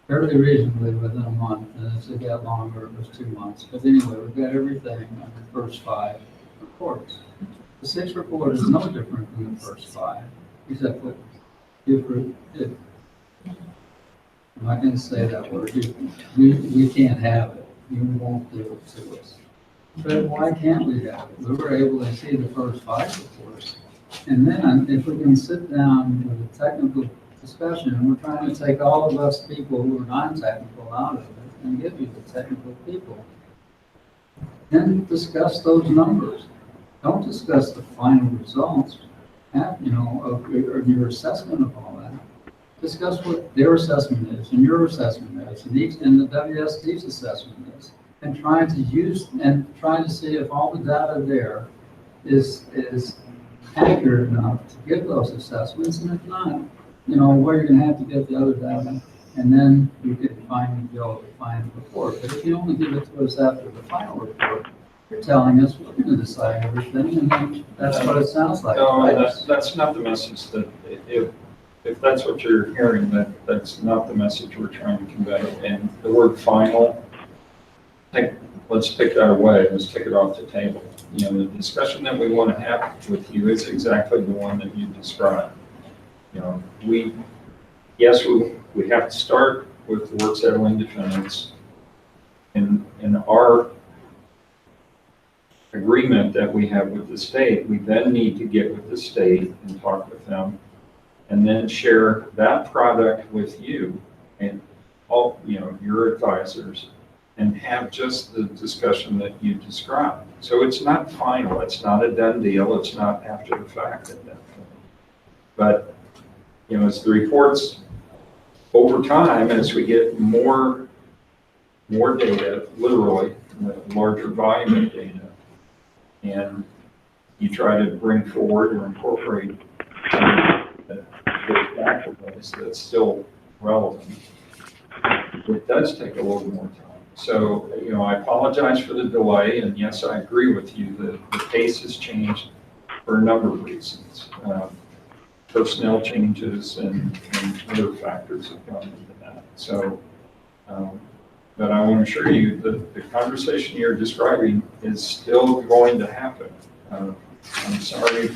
fairly reasonably within a month, and as it got longer, it was 2 months. But anyway, we've got everything on the first 5 reports. The 6th report is no different than the first 5, except that I'm not going to say that word. We can't have it. You won't do it to us. But why can't we have it? We were able to see the first 5 reports. And then if we can sit down with a technical discussion, and we're trying to take all of us people who are non-technical out of it and give you the technical people, then discuss those numbers. Don't discuss the final results, of your assessment of all that. Discuss what their assessment is and your assessment is, and the WSD's assessment is, and trying to see if all the data there is accurate enough to give those assessments, and if not, where you're going to have to get the other data, and then you could fine, be able to find the report. But if you only give it to us after the final report, you're telling us we're going to decide everything, and then that's what it sounds like. No, right? that's not the message that, if that's what you're hearing, that's not the message we're trying to convey. And the word final, let's take that away, let's take it off the table. You know, the discussion that we want to have with you is exactly the one that you described. You know, we have to start with the work settling defendants. In our agreement that we have with the state, we then need to get with the state and talk with them, and then share that product with you and all, you know, your advisors, and have just the discussion that you described. So it's not final, it's not a done deal, it's not after the fact at that point. But, you know, as the reports over time, as we get more data, literally, a larger volume of data, and you try to bring forward or incorporate the database that's still relevant, it does take a little more time. So, you know, I apologize for the delay, and yes, I agree with you that the pace has changed for a number of reasons. Personnel changes and other factors have gone into that. So, but I want to assure you that the conversation you're describing is still going to happen. I'm sorry,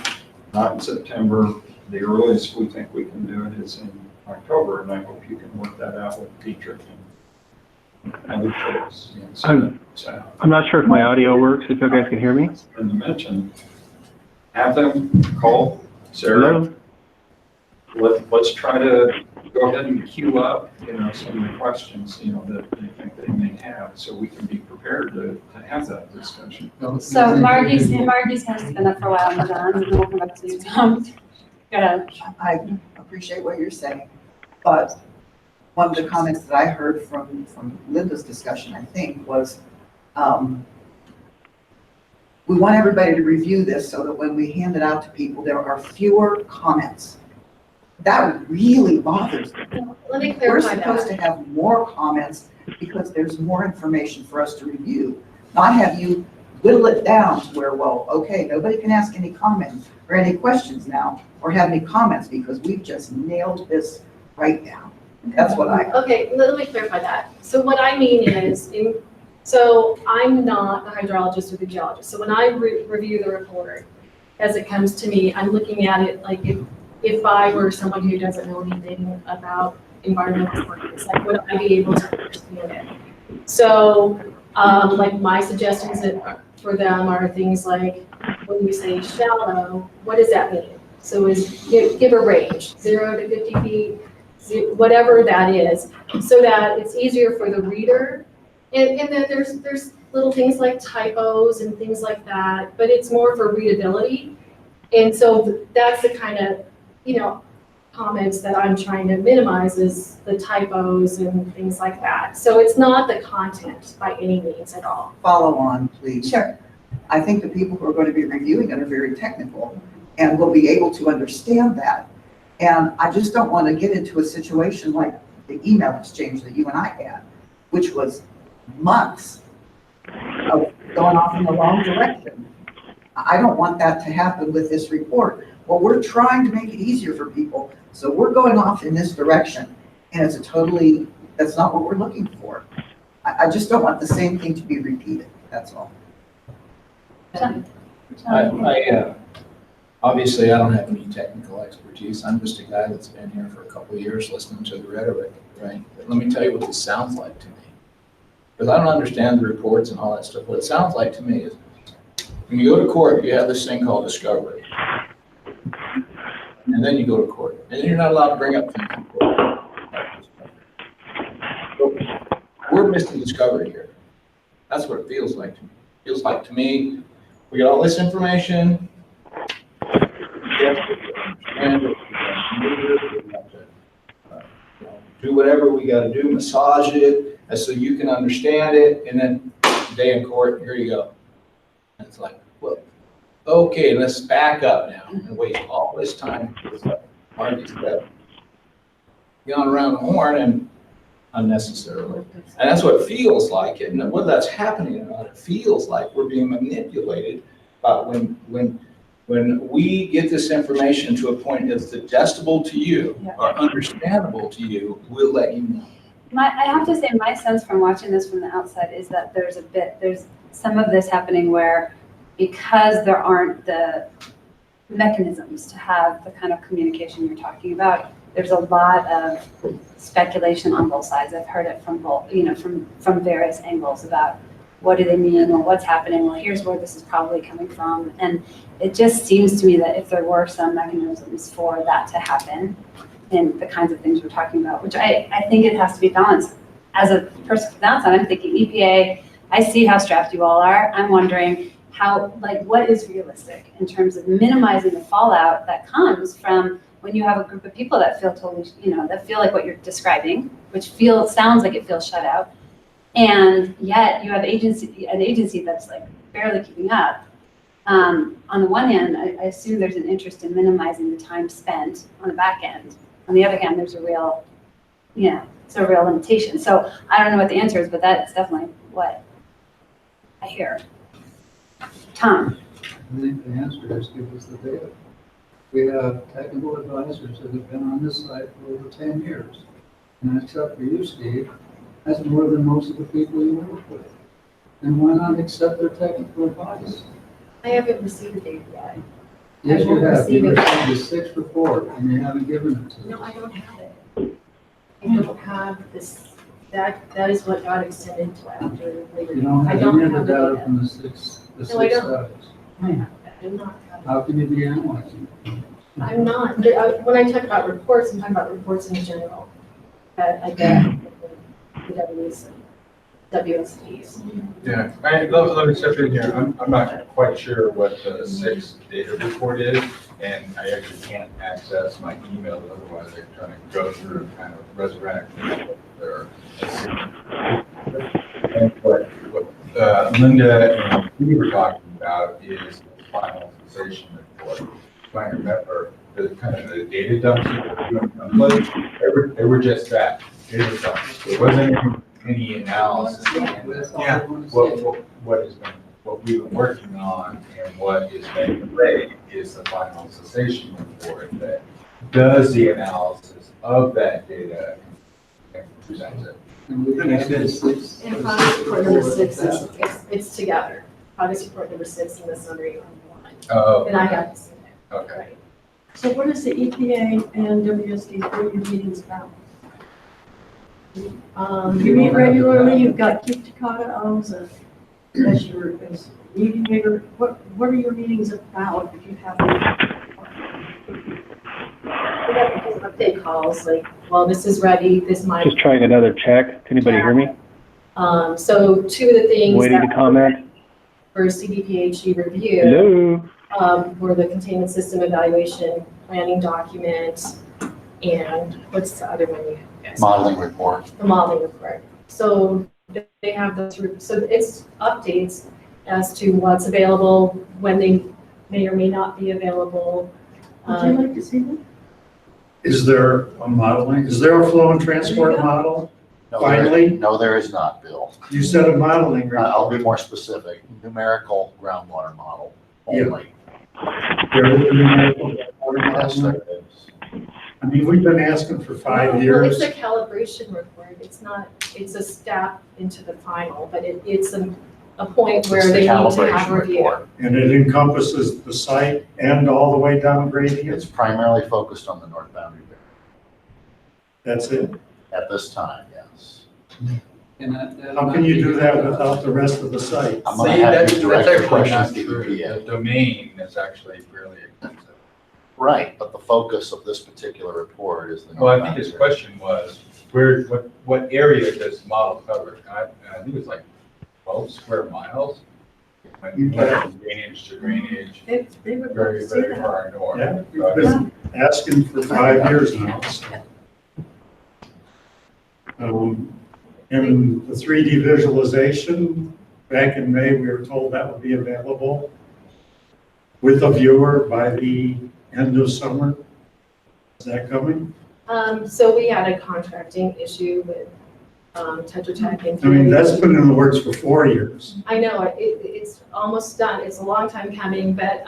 not in September. The earliest we think we can do it is in October, and I hope you can work that out with Dietrich and other folks. I'm not sure if my audio works, if you guys can hear me. And to mention, have them call Sarah. Let's try to go ahead and queue up, you know, some of the questions, you know, that they think they may have, so we can be prepared to have that discussion. So Margie's has been up for a while, and then we'll come back to you, Tom. I appreciate what you're saying, but one of the comments that I heard from Linda's discussion, I think, was we want everybody to review this so that when we hand it out to people, there are fewer comments. That really bothers me. Let me clarify that. We're supposed to have more comments because there's more information for us to review, not have you whittle it down to where, well, okay, nobody can ask any comments or any questions now or have any comments because we've just nailed this right down. That's what I. Okay, let me clarify that. So what I mean is, so I'm not the hydrologist or the geologist. So when I review the report, as it comes to me, I'm looking at it like if I were someone who doesn't know anything about environmental science, like would I be able to understand it? So like my suggestions for them are things like, when you say shallow, what does that mean? So give a range, 0 to 50 feet, whatever that is, so that it's easier for the reader. And then there's little things like typos and things like that, but it's more for readability. And so that's the kind of, you know, comments that I'm trying to minimize is the typos and things like that. So it's not the content by any means at all. Follow on, please. Sure. I think the people who are going to be reviewing it are very technical and will be able to understand that. And I just don't want to get into a situation like the email exchange that you and I had, which was months of going off in the wrong direction. I don't want that to happen with this report. Well, we're trying to make it easier for people, so we're going off in this direction, and it's that's not what we're looking for. I just don't want the same thing to be repeated, that's all. Obviously, I don't have any technical expertise. I'm just a guy that's been here for a couple of years listening to the rhetoric, right? But let me tell you what this sounds like to me. Because I don't understand the reports and all that stuff. What it sounds like to me is when you go to court, you have this thing called discovery. And then you go to court. And then you're not allowed to bring up things in court. We're missing discovery here. That's what it feels like to me. It feels like to me, we got all this information. Do whatever we got to do, massage it, so you can understand it, and then day in court, here you go. And it's like, well, okay, let's back up now and waste all this time. Marty's got gone around the horn, and unnecessarily. And that's what it feels like, and whether that's happening or not, it feels like we're being manipulated. But when we get this information to a point that's digestible to you or understandable to you, we'll let you know. I have to say, my sense from watching this from the outside is that there's some of this happening where, because there aren't the mechanisms to have the kind of communication you're talking about, there's a lot of speculation on both sides. I've heard it from both, from various angles about what do they mean, or what's happening, well, here's where this is probably coming from. And it just seems to me that if there were some mechanisms for that to happen, and the kinds of things we're talking about, which I think it has to be balanced. As a person from the outside, I'm thinking EPA, I see how strapped you all are. I'm wondering what is realistic in terms of minimizing the fallout that comes from when you have a group of people that feel totally, that feel like what you're describing, which sounds like it feels shut out. And yet you have an agency that's like barely keeping up. On the one hand, I assume there's an interest in minimizing the time spent on the back end. On the other hand, there's a real limitation. So I don't know what the answer is, but that's definitely what I hear. Tom? I think the answer is give us the data. We have technical advisors that have been on this site for over 10 years. And except for you, Steve, that's more than most of the people you work with. And why not accept their technical advice? I haven't received the data yet. Yes, you have. You received the 6th report and you haven't given it to us. No, I don't have it. I don't have this. That is what got extended until after Labor Day. You don't I have don't any of have the the data data. from the six No, I don't. studies. I do not have it. How can you be analyzing? I'm not. When I talk about reports, I'm talking about reports in general that I get the WSDs. Yeah, let me step in here. I'm not quite sure what the 6th data report is, and I actually can't access my email, otherwise I'm trying to go through and kind of resurrect their. And what Linda and we were talking about is the final cessation report. If I remember, the kind of the data dumps that were doing templates, they were just that, data dumps. There wasn't any analysis. Yeah, what we've been working on and what is being delayed is the final cessation report that does the analysis of that data and presents it. And we can get 6. And progress report number 6 it's together. Progress report number 6 and the summary on 1. Oh. And I have to see it. Okay. So what is the EPA and WSD, what are your meetings about? You meet regularly, you've got Keep Takata owns as your mediator. What are your meetings about if you have them? We have update calls like, well, this is ready, this might. Just trying another check. Can anybody hear me? So 2 of the things Waiting to comment. for CDPHE review. Hello. Were the containment system evaluation planning document and what's the other one you have? Modeling report. The modeling report. So they have those, so it's updates as to what's available, when they may or may not be available. Would you like to see them? Is there a modeling? Is there a flow and transport model? Finally? No, there is not, Bill. You said a modeling report. I'll be more specific. Numerical groundwater model only. There is a numerical Yes, model. there is. I mean, we've been asking for 5 Well, years. it's a calibration report. It's not, it's a step into the final, but it's a point where It's the they need to have calibration a review. report. And it encompasses the site and all the way down gradient? It's primarily focused on the north boundary barrier That's it? at this time, yes. How can you do that without the rest of the site? I'm gonna have you direct your That's questions actually to not true. EPA. The domain is actually fairly extensive. Right, but the focus of this particular report is the north Well, I think boundary his barrier. question was, what area does the model cover? I think it's like 12 square miles. When you went from drainage to drainage, They would love very, to see very that. far north. Yeah, we've been asking for 5 years now. So. In the 3D visualization, back in May, we were told that would be available with a viewer by the end of summer. Is that coming? So we had a contracting issue with Tetra Tech and. I mean, that's been in the works for 4 years. I know, it's almost done. It's a long time coming, but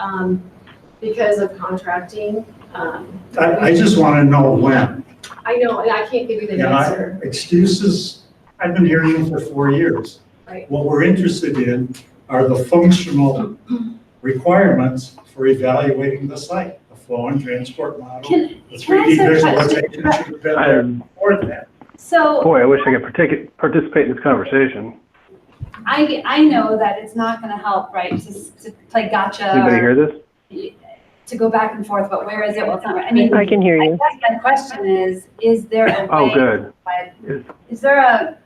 because of contracting. I just want to know when. I know, and I can't give you the You know, answer. excuses, I've been hearing them for 4 years. Right. What we're interested in are the functional requirements for evaluating the site, the flow and transport model, the can I 3D say a visualization should have been there before that. So Boy, I wish I could participate in this conversation. I know that it's not gonna help, right, to play gotcha. Anybody hear this? To go back and forth, but where is it? Well, it's not right. I mean, I can hear you. I guess my question is there a way? Oh, good. Is there a,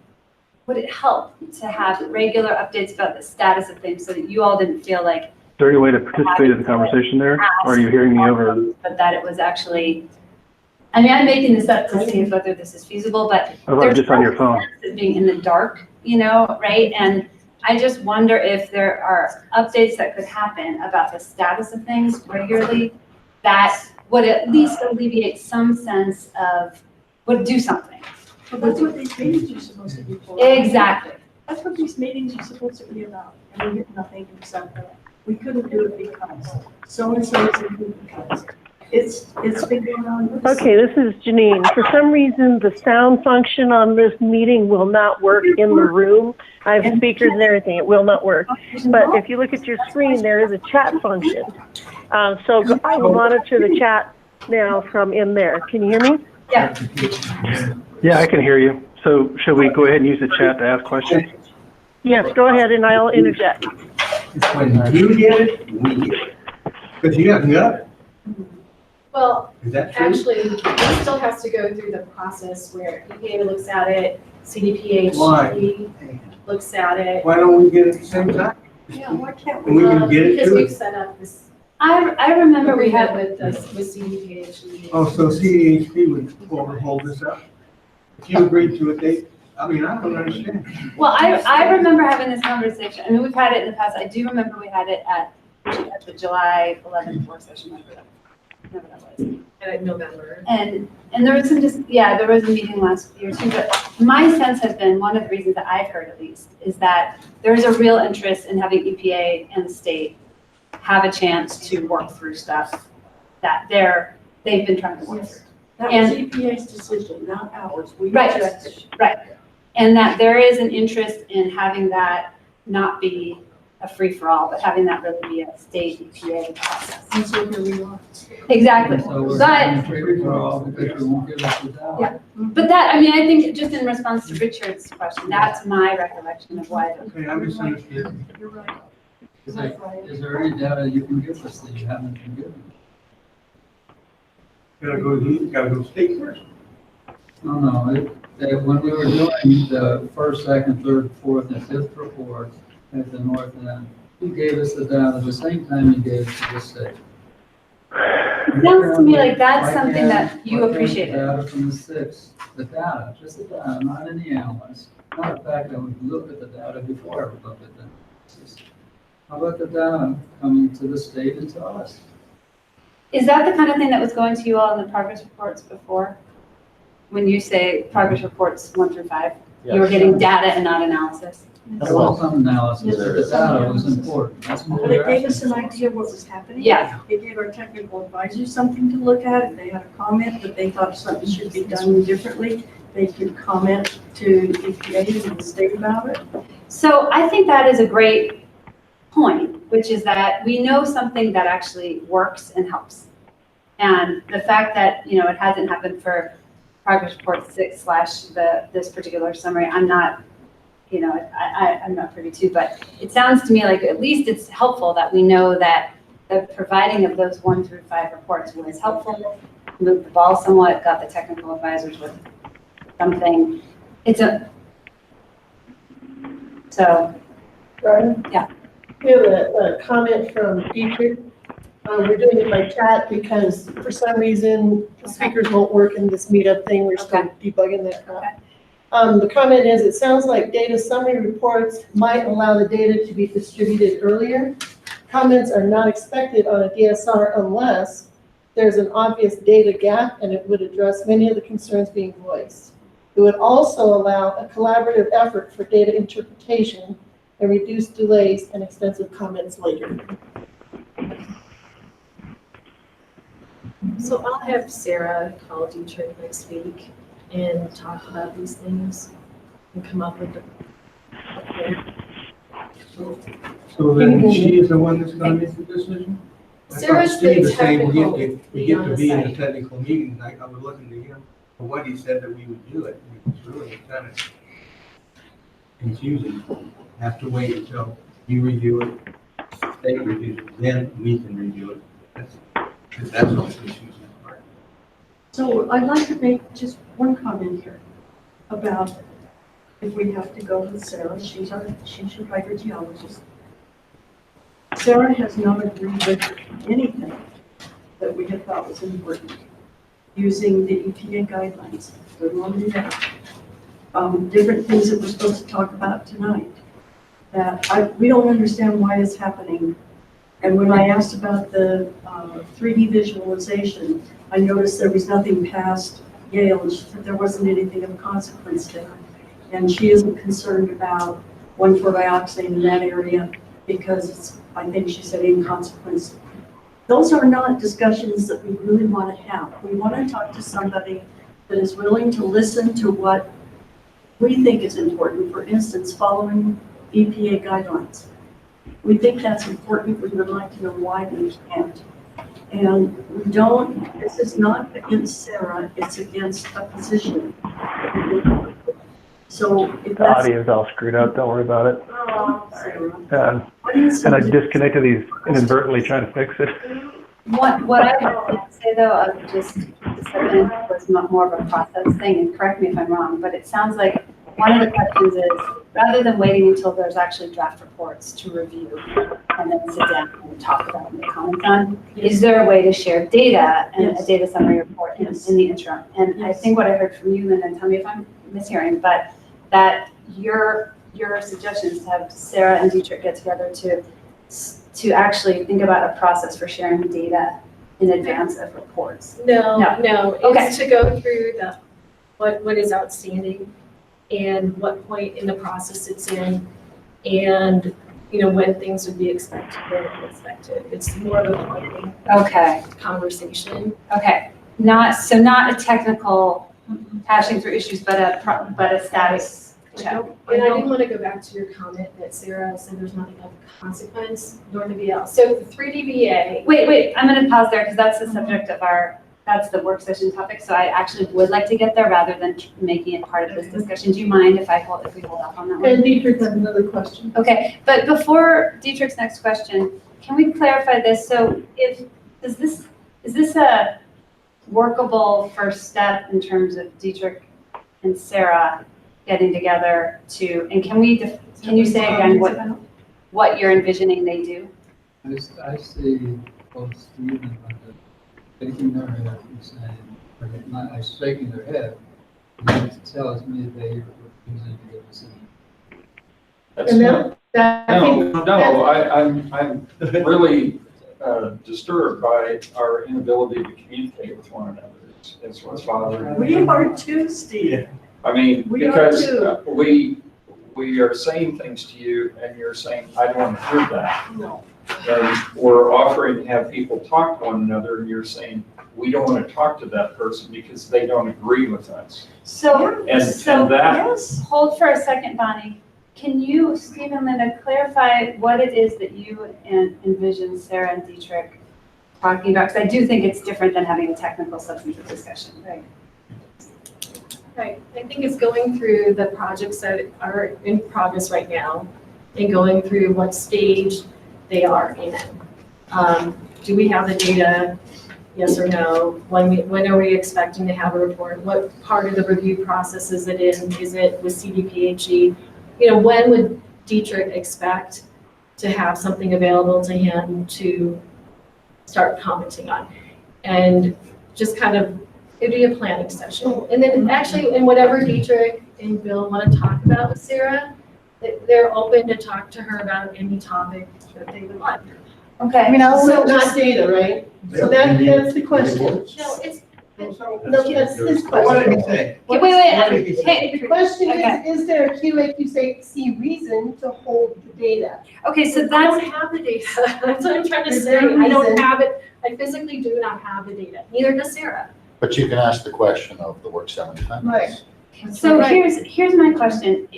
would it help to have regular updates about the status of things so that you all didn't feel like Is there any way to participate in the conversation there? Or are you hearing me over? but that it was actually, I mean, I'm making this up to see whether this is feasible, but Oh, there's just on your no phone. sense of being in the dark, you know, right? And I just wonder if there are updates that could happen about the status of things regularly that would at least alleviate some sense of, would do something. But that's what these meetings are supposed to be for. Exactly. That's what these meetings are supposed to be about, and we get nothing from December. We couldn't do it because so-and-so is in because. It's been going on. Okay, this is Janine. For some reason, the sound function on this meeting will not work in the room. I have speakers and everything, it will not work. But if you look at your screen, there is a chat function. So I will monitor the chat now from in there. Can you hear me? Yeah. Yeah, I can hear you. So should we go ahead and use the chat to ask questions? Yes, go ahead and I'll interject. When you get it, we get it. Because you haven't got it. Well, Is that true? actually, it still has to go through the process where EPA looks at it, CDPHE looks at it. Why don't we get it at the same time? Yeah, why can't And we can get it Because to we've it. set up this I remember we agreement had, with CDPHE. Oh, so CDHP would hold this up? If you agreed to a date? I mean, I don't understand. well, I remember having this conversation. I mean, we've had it in the past. I do remember we had it at the July 11th work session, whatever that was. November. And there was some just, yeah, there was a meeting last year too, but my sense has been, one of the reasons that I've heard at least, is that there's a real interest in having EPA and the state have a chance to work through stuff that they've been trying to work through. That was EPA's decision, not ours. We Right, rejected it. right. And that there is an interest in having that not be a free-for-all, but having that really be a state EPA process. And so here we are. Exactly. So we're But, free for all because we won't give us the dollar. yeah. But that, I mean, I think just in response to Richard's question, that's my recollection of why. Okay, I misunderstood. You're right. Is there any data you can give us that you haven't been given? Gotta go state first. No, when we were doing the first, second, third, fourth, and fifth report at the north end, you gave us the data the same time you gave it to the state. It sounds to me like that's something that you Why can't appreciated. the data from the sixth, the data, just the data, not any analyst, not the fact that we look at the data before we look at the analysis. How about the data coming to the state and to us? Is that the kind of thing that was going to you all in the progress reports before? When you say progress reports 1 through 5, you were Yes. getting data and not analysis? There was some analysis, but the data was important. That's what But we're it gave us asking an for. idea of what was happening. Yeah. It gave our technical advisors something to look at. If they had a comment that they thought something should be done differently, they could comment to EPA and the state about it. So I think that is a great point, which is that we know something that actually works and helps. And the fact that, you know, it hasn't happened for progress report 6 / this particular summary, I'm not, you know, I'm not privy to, but it sounds to me like at least it's helpful that we know that the providing of those 1 through 5 reports was helpful, moved the ball somewhat, got the technical advisors with something. So, Brian? yeah. We have a comment from Dietrich. We're doing it by chat because for some reason, the speakers won't work in this meetup thing. We're still debugging that crap. The comment is, it sounds like data summary reports might allow the data to be distributed earlier. Comments are not expected on a DSR unless there's an obvious data gap and it would address many of the concerns being voiced. It would also allow a collaborative effort for data interpretation and reduce delays and extensive comments later. So I'll have Sarah call Dietrich next week and talk about these things and come up with a plan. So then she is the one that's gonna make the decision? I thought Sarah's Steve the was saying technical we get lead to on be the in the site. technical meetings, I was looking to him for what he said that we would do it. It was really kind of confusing. Have to wait until you review it, state reviews it, then we can review it. That's what's confusing. So I'd like to make just one comment here about if we have to go with Sarah, she's your hydrogeologist. Sarah has not agreed with anything that we had thought was important using the EPA guidelines. We're going to do that. Different things that we're supposed to talk about tonight that we don't understand why it's happening. And when I asked about the 3D visualization, I noticed there was nothing past Yale, and she said there wasn't anything of consequence there. And she isn't concerned about 1,4-dioxane in that area because it's, I think she said, inconsequence. Those are not discussions that we really want to have. We want to talk to somebody that is willing to listen to what we think is important, for instance, following EPA guidelines. We think that's important. We would like to know why we can't. And we don't, this is not against Sarah, it's against a position. So if The that's. audio's all screwed up, don't worry about it. Oh, Sarah. And I disconnected these inadvertently trying to fix it. What I would say though, of just the segment was more of a process thing, and correct me if I'm wrong, but it sounds like one of the questions is, rather than waiting until there's actually draft reports to review and then sit down and talk about and comment on, is there a way to share data and a data summary report in the interim? And I think what I heard from you, and tell me if I'm mishearing, but that your suggestion is to have Sarah and Dietrich get together to actually think about a process for sharing data in advance of reports. No. Okay. It's to go through what is outstanding and what point in the process it's in, and when things would be expected or unexpected. It's more of a planning conversation. Okay. Not a technical hashing through issues, but a status check. And I did want to go back to your comment that Sarah said there's nothing of consequence, nor to be else. So the 3DBA. Wait, I'm going to pause there because that's the subject of that's the work session topic. So I actually would like to get there rather than making it part of this discussion. Do you mind if we hold off on that one? And Dietrich has another question. Okay, but before Dietrich's next question, can we clarify this? So is this a workable first step in terms of Dietrich and Sarah getting together and can you say again what you're envisioning they do? I see both Steve and Linda shaking their head and saying, I'm shaking their head, and that tells me they are refusing to give us any. I'm really disturbed by our inability to communicate with one another. It's what's bothering me. We are too, Steve. I mean, We are because too. we are saying things to you and you're saying, I don't want to hear that. No. And we're offering to have people talk to one another and you're saying, we don't want to talk to that person because they don't agree with us. So that. Hold for a second, Bonnie. Can you, Steve and Linda, clarify what it is that you envision Sarah and Dietrich talking about? Because I do think it's different than having a technical substantive discussion, right? Right. I think it's going through the projects that are in progress right now and going through what stage they are in. Do we have the data? Yes or no? When are we expecting to have a report? What part of the review process is it in? Is it with CDPHE? When would Dietrich expect to have something available to him to start commenting on? And just kind of, it'd be a planning session. And then actually, in whatever Dietrich and Bill want to talk about with Sarah, they're open to talk to her about any topic that they would like. Okay. I mean, also not data, right? So that's the question. No, No, that's his What did he question. say? Wait, The question Okay. is there a QAQC reason to hold the data? Okay, so I that's, don't have the data. That's what I'm trying to Is say. there a I don't reason? have it. I physically do not have the data. Neither does Sarah. But you can ask the question of the work 75 minutes. Right. so Right. here's my question.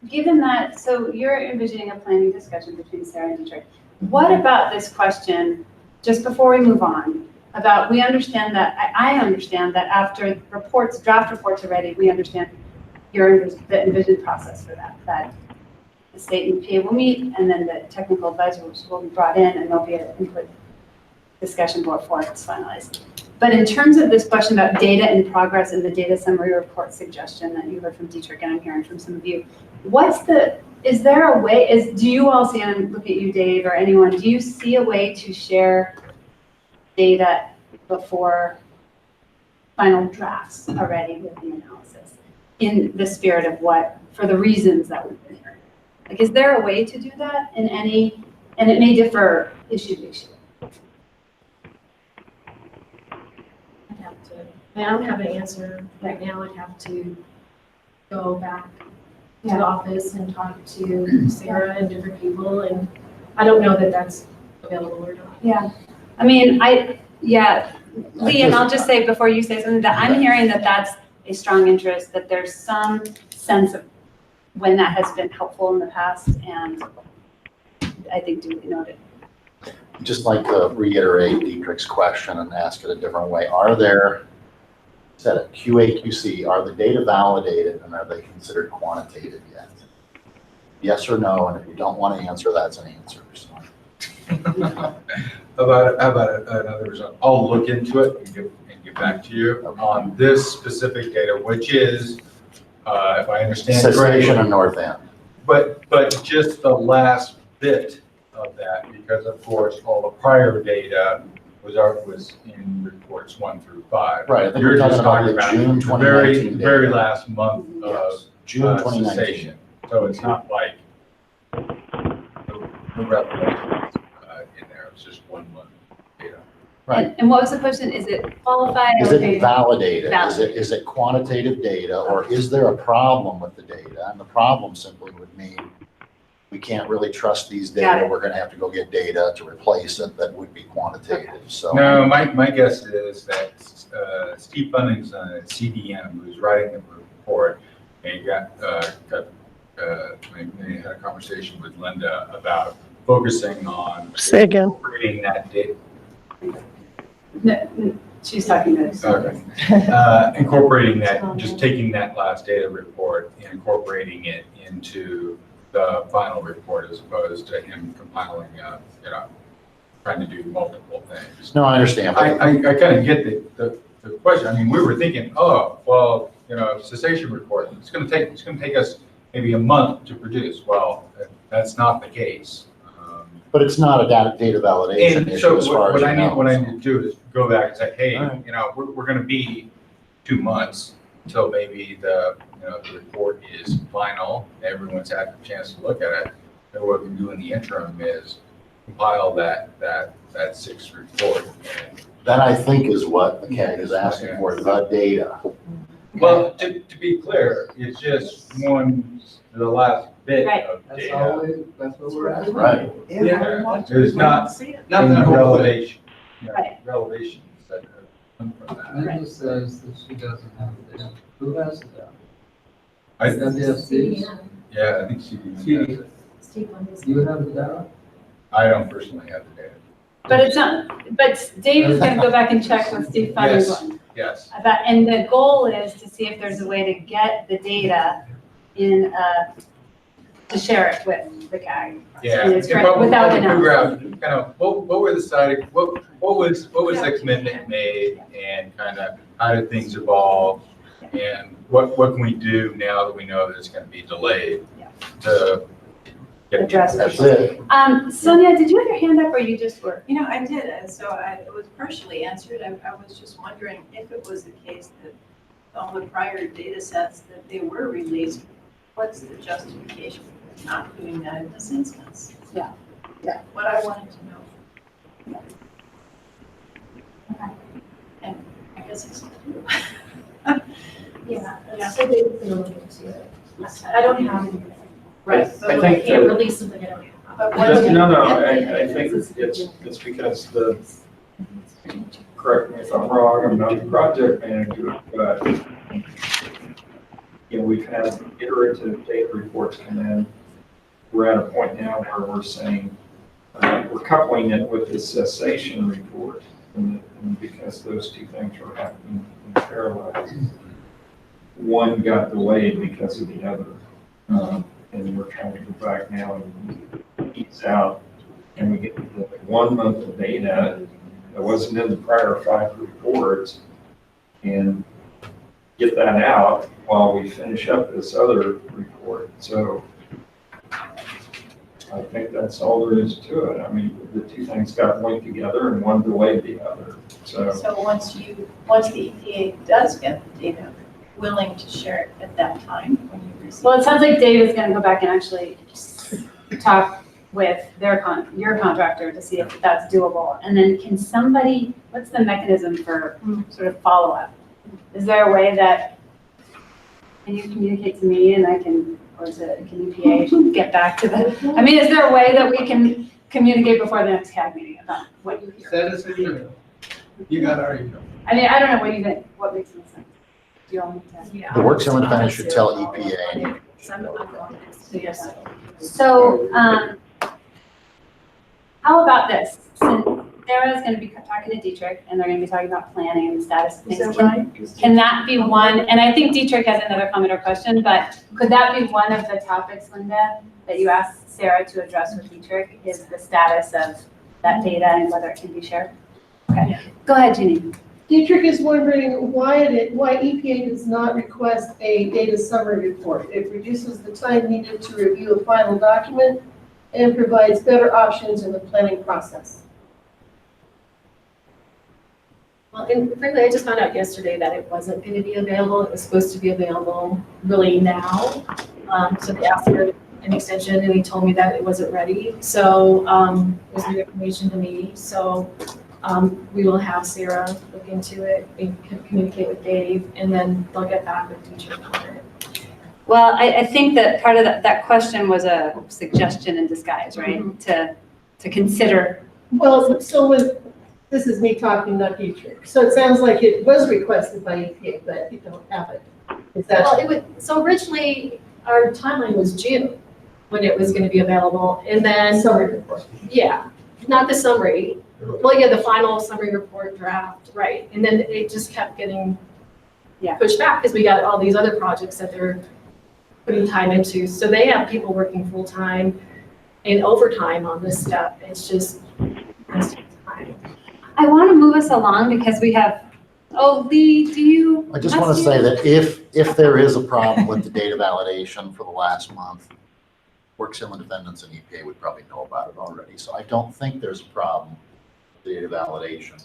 Given that, so you're envisioning a planning discussion between Sarah and Dietrich. What about this question, just before we move on, about we understand that, I understand that after reports, draft reports are ready, we understand the envisioned process for that the state and EPA will meet, and then the technical advisors will be brought in, and there'll be an input discussion board before it's finalized. But in terms of this question about data in progress and the data summary report suggestion that you heard from Dietrich and I'm hearing from some of you, is there a way, do you all see, and I'm looking at you, Dave, or anyone, do you see a way to share data before final drafts are ready with the analysis in the spirit of for the reasons that we've been hearing? Like, is there a way to do that in any, and it may differ issue to issue? I don't have an answer right now. I'd have to go back to Yeah. the office and talk to Sarah and different people, and I don't know that that's available or not. Yeah, I mean, Lee, and I'll just say before you say something, that I'm hearing that that's a strong interest, that there's some sense of when that has been helpful in the past, and I think duly noted. Just like to reiterate Dietrich's question and ask it a different way. Are there, set a QAQC, are the data validated and are they considered quantitative yet? Yes or no, and if you don't want to answer, that's an answer. So. How about another result? I'll look into it and get back to you on this specific data, which is, if I understand correctly, Cessation and North End. But just the last bit of that, because of course all the prior data was in reports 1 through 5. Right. I think You're we're just talking talking about about the June the 2019 very data. last month of Yes. June 2019. cessation. So it's not like no revelations in there. It's just 1 month data. Right. And what was the question? Is it qualified? Is it validated? Validated. Is it quantitative data, or is there a problem with the data? And the problem simply would mean we can't really trust these Got data. it. We're going to have to go get data to replace it that would be quantitative. So No, my guess is that Steve Bunnings at CDM, who's writing the report, and he had a conversation with Linda about focusing on Say again. incorporating that data. No, she's talking to us. Okay. Incorporating that, just taking that last data report and incorporating it into the final report as opposed to him compiling, trying to do multiple things. no, I understand. I kind of get the question. I mean, we were thinking, oh, well, cessation report, it's going to take us maybe a month to produce. Well, that's not the case. But it's not a data validation And issue so as far as you know. what I need to do is go back and say, hey, All right. we're going to be 2 months until maybe the report is final. Everyone's had a chance to look at it. And what we can do in the interim is compile that 6th report. And That I think is what the CAG is asking for, the data. well, to be clear, it's just the last bit Right. of That's data. that's what we're asking. Right. Yeah, there's not Nothing any to hold it. relevation. Right. Relevations that come from that. Linda says that she doesn't have the data. Who has the data? I, Is that the SDs? yeah, I think CDM has it. Steve Bunnings. You have the data? I don't personally have the data. But it's not, but Dave is gonna go back and check with Steve Fleming's Yes. one. Yes. And the goal is to see if there's a way to get the data in, to share it with the CAG. Yeah. And it's Yeah, correct, but without we'll figure analysis. out kind of what were the side, what was the commitment made, and kind of how did things evolve, and what can we do now that we know that it's going to be delayed to get Address it. That's it. Sonia, did you have your hand up or you just were? I did, and so it was partially answered. I was just wondering if it was the case that all the prior data sets that they were released, what's the justification for not doing that in this instance? Yeah. What I wanted to know. Okay. And I guess this. Yeah, so they're gonna look into it. I don't have anything. Right. I I think can't that- release something I don't have. But once you No, get I think it's because correct me if I'm wrong, I'm not the project manager, but, we've had iterative data reports come in. We're at a point now where we're saying, we're coupling it with the cessation report, and because those two things were happening in parallel. One got delayed because of the other, and we're trying to go back now and ease out, and we get the 1 month of data that wasn't in the prior 5 reports, and get that out while we finish up this other report. So I think that's all there is to it. I mean, the two things got linked together and one delayed the other. So once the EPA does get the data, willing to share it at that time when you receive. Well, it sounds like Dave is gonna go back and actually talk with your contractor to see if that's doable. And then can somebody, what's the mechanism for sort of follow-up? Is there a way that, can you communicate to me and I can, or is it, can EPA get back to the, I mean, is there a way that we can communicate before the next CAG meeting about what you hear? Send us an email. You got our email. I mean, I don't know, what do you think? What makes most sense? Do you all want to? The work zone defendant should tell EPA. Yes. So, how about this? Since Sarah's gonna be talking to Dietrich, and they're gonna be talking about planning and the status of Is things. that right? Can that be one, and I think Dietrich has another comment or question, but could that be one of the topics, Linda, that you asked Sarah to address with Dietrich, is the status of that data and whether it can be shared? Okay, go ahead, Jeannie. Dietrich is wondering why EPA does not request a data summary report. It reduces the time needed to review a final document and provides better options in the planning process. Well, and frankly, I just found out yesterday that it wasn't going to be available. It was supposed to be available really now. So they asked for an extension and he told me that it wasn't ready. So it was new information to me. So we will have Sarah look into it and communicate with Dave, and then they'll get back with Dietrich on it. Well, I think that part of that question was a suggestion in disguise, right? To consider. Well, so this is me talking, not Dietrich. So it sounds like it was requested by EPA, but you don't have it. Is that? Well, so originally our timeline was June when it was going to be available, and then Summary report. Yeah, not the summary. Well, yeah, the final summary report draft, right? And then it just kept getting pushed back because we got all these other projects that they're putting time into. So they have people working full time and overtime on this stuff. It's just time. I want to move us along because we have, Lee, do you? I just want to say that if there is a problem with the data validation for the last month, Works Inland Defendants and EPA would probably know about it already. So I don't think there's a problem with data validation.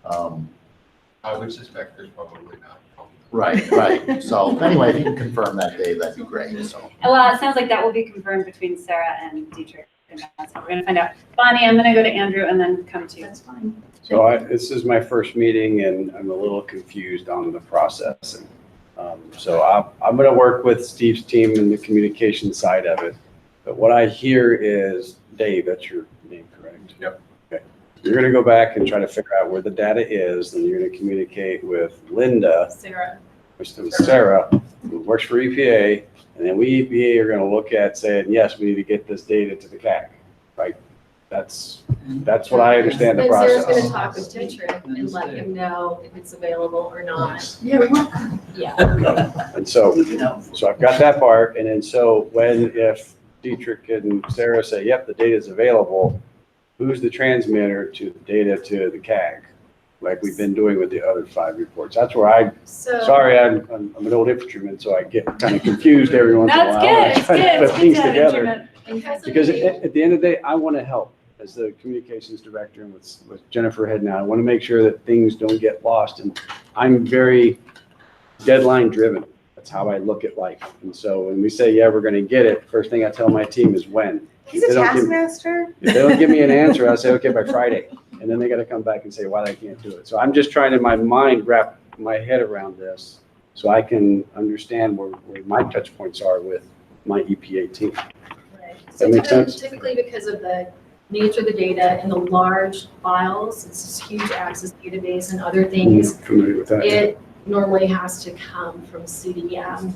I would suspect there's probably not. Right. So anyway, if you can confirm that, Dave, that'd be great. So. Well, it sounds like that will be confirmed between Sarah and Dietrich. And that's how we're going to find out. Bonnie, I'm going to go to Andrew and then come to you. That's fine. So this is my first meeting and I'm a little confused on the process. So I'm going to work with Steve's team in the communication side of it. But what I hear is, Dave, that's your name, correct? Yep. Okay. You're going to go back and try to figure out where the data is, and you're going to communicate with Linda, Sarah, who works for EPA, and then we EPA are going to look at saying, yes, we need to get this data to the CAC, right? That's what I understand the And Sarah's going to process. talk with Dietrich and let him know if it's available or not. Yeah. And so I've got that part, and then if Dietrich and Sarah say, yep, the data is available, who's the transmitter to the data to the CAG? Like we've been doing with the other 5 reports. That's where I'm an old infantryman, so I get kind of confused every once in a while. That's good. Try to put things together. Because Because at the end of the day, I want to help as the communications director and with Jennifer head now. I want to make sure that things don't get lost. And I'm very deadline driven. That's how I look at life. And so when we say, yeah, we're going to get it, first thing I tell my team is when. He's a taskmaster. If they don't give me an answer, I say, okay, by Friday. and then they got to come back and say why they can't do it. So I'm just trying in my mind wrap my head around this so I can understand where my touch points are with my EPA team. Right. That So makes sense? typically because of the nature of the data and the large files, it's this huge access database and other things, Familiar with that? it normally has to come from CDM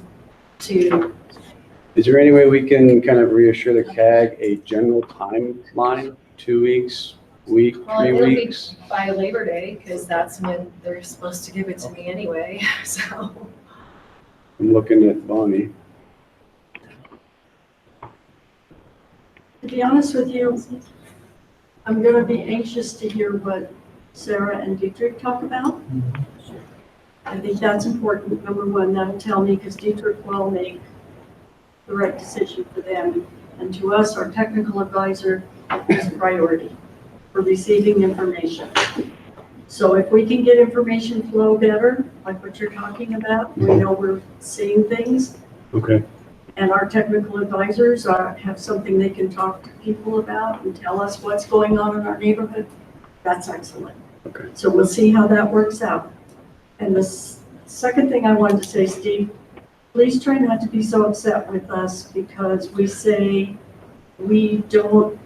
to. Is there any way we can kind of reassure the CAG a general timeline? 2 weeks, week, Well, 3 it'll be weeks? by Labor Day, because that's when they're supposed to give it to me anyway, so. I'm looking at Bonnie. To be honest with you, I'm gonna be anxious to hear what Sarah and Dietrich talk about. I think that's important, number one, that'll tell me, because Dietrich will make the right decision for them. And to us, our technical advisor is a priority for receiving information. So if we can get information flow better, like what you're talking about, we know we're seeing things, Okay. and our technical advisors have something they can talk to people about and tell us what's going on in our neighborhood, that's excellent. Okay. So we'll see how that works out. And the second thing I wanted to say, Steve, please try not to be so upset with us because we say we don't,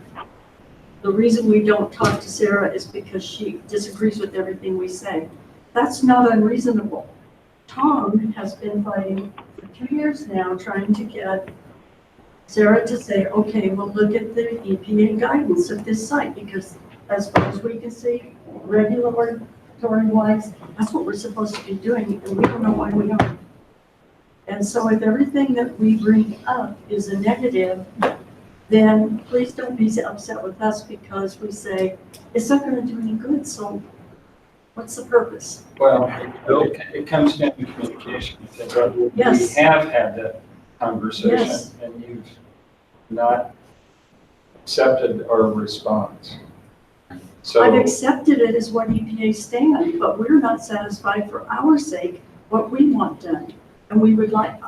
the reason we don't talk to Sarah is because she disagrees with everything we say. That's not unreasonable. Tom has been fighting for 2 years now, trying to get Sarah to say, okay, we'll look at the EPA guidance of this site, because as far as we can see, regulatory-wise, that's what we're supposed to be doing, and we don't know why we aren't. And so if everything that we bring up is a negative, then please don't be upset with us because we say, it's not gonna do any good, so what's the purpose? Well, it comes down to communication. Because we Yes. have had that conversation Yes. and you've not accepted our response. I've So, accepted it as what EPA stand, but we're not satisfied for our sake, what we want done. And we would like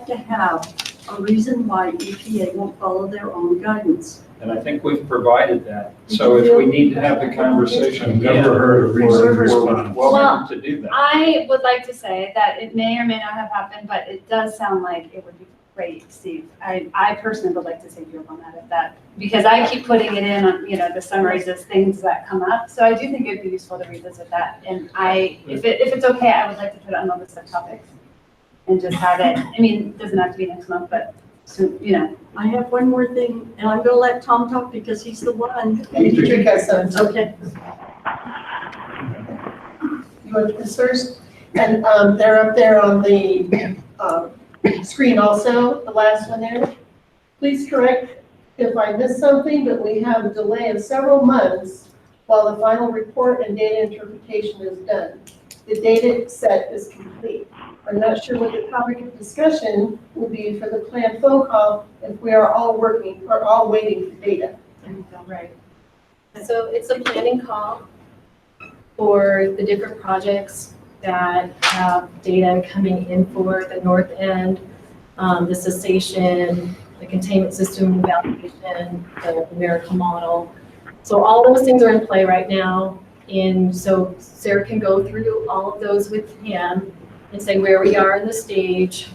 to have a reason why EPA won't follow their own guidance. and I think we've provided that. So if we need to have the conversation I've again, never heard a reasoned we're response. welcome to do that. I would like to say that it may or may not have happened, but it does sound like it would be great, Steve. I personally would like to see you on that, because I keep putting it in on, the summaries as things that come up. So I do think it'd be useful to revisit that. And if it's okay, I would like to put it on the list of topics and just have it, it doesn't have to be next month, but soon, I have one more thing, and I'm gonna let Tom talk because he's the one. Dietrich has some. Okay. You want to do this first? And they're up there on the screen also, the last one there. Please correct if I missed something, but we have a delay of several months while the final report and data interpretation is done. The data set is complete. I'm not sure what the topic of discussion will be for the planned phone call if we are all waiting for data. Right. So it's a planning call for the different projects that have data coming in for the north end, the cessation, the containment system evaluation, the numerical model. So all those things are in play right now. And so Sarah can go through all of those with him and say where we are in the stage,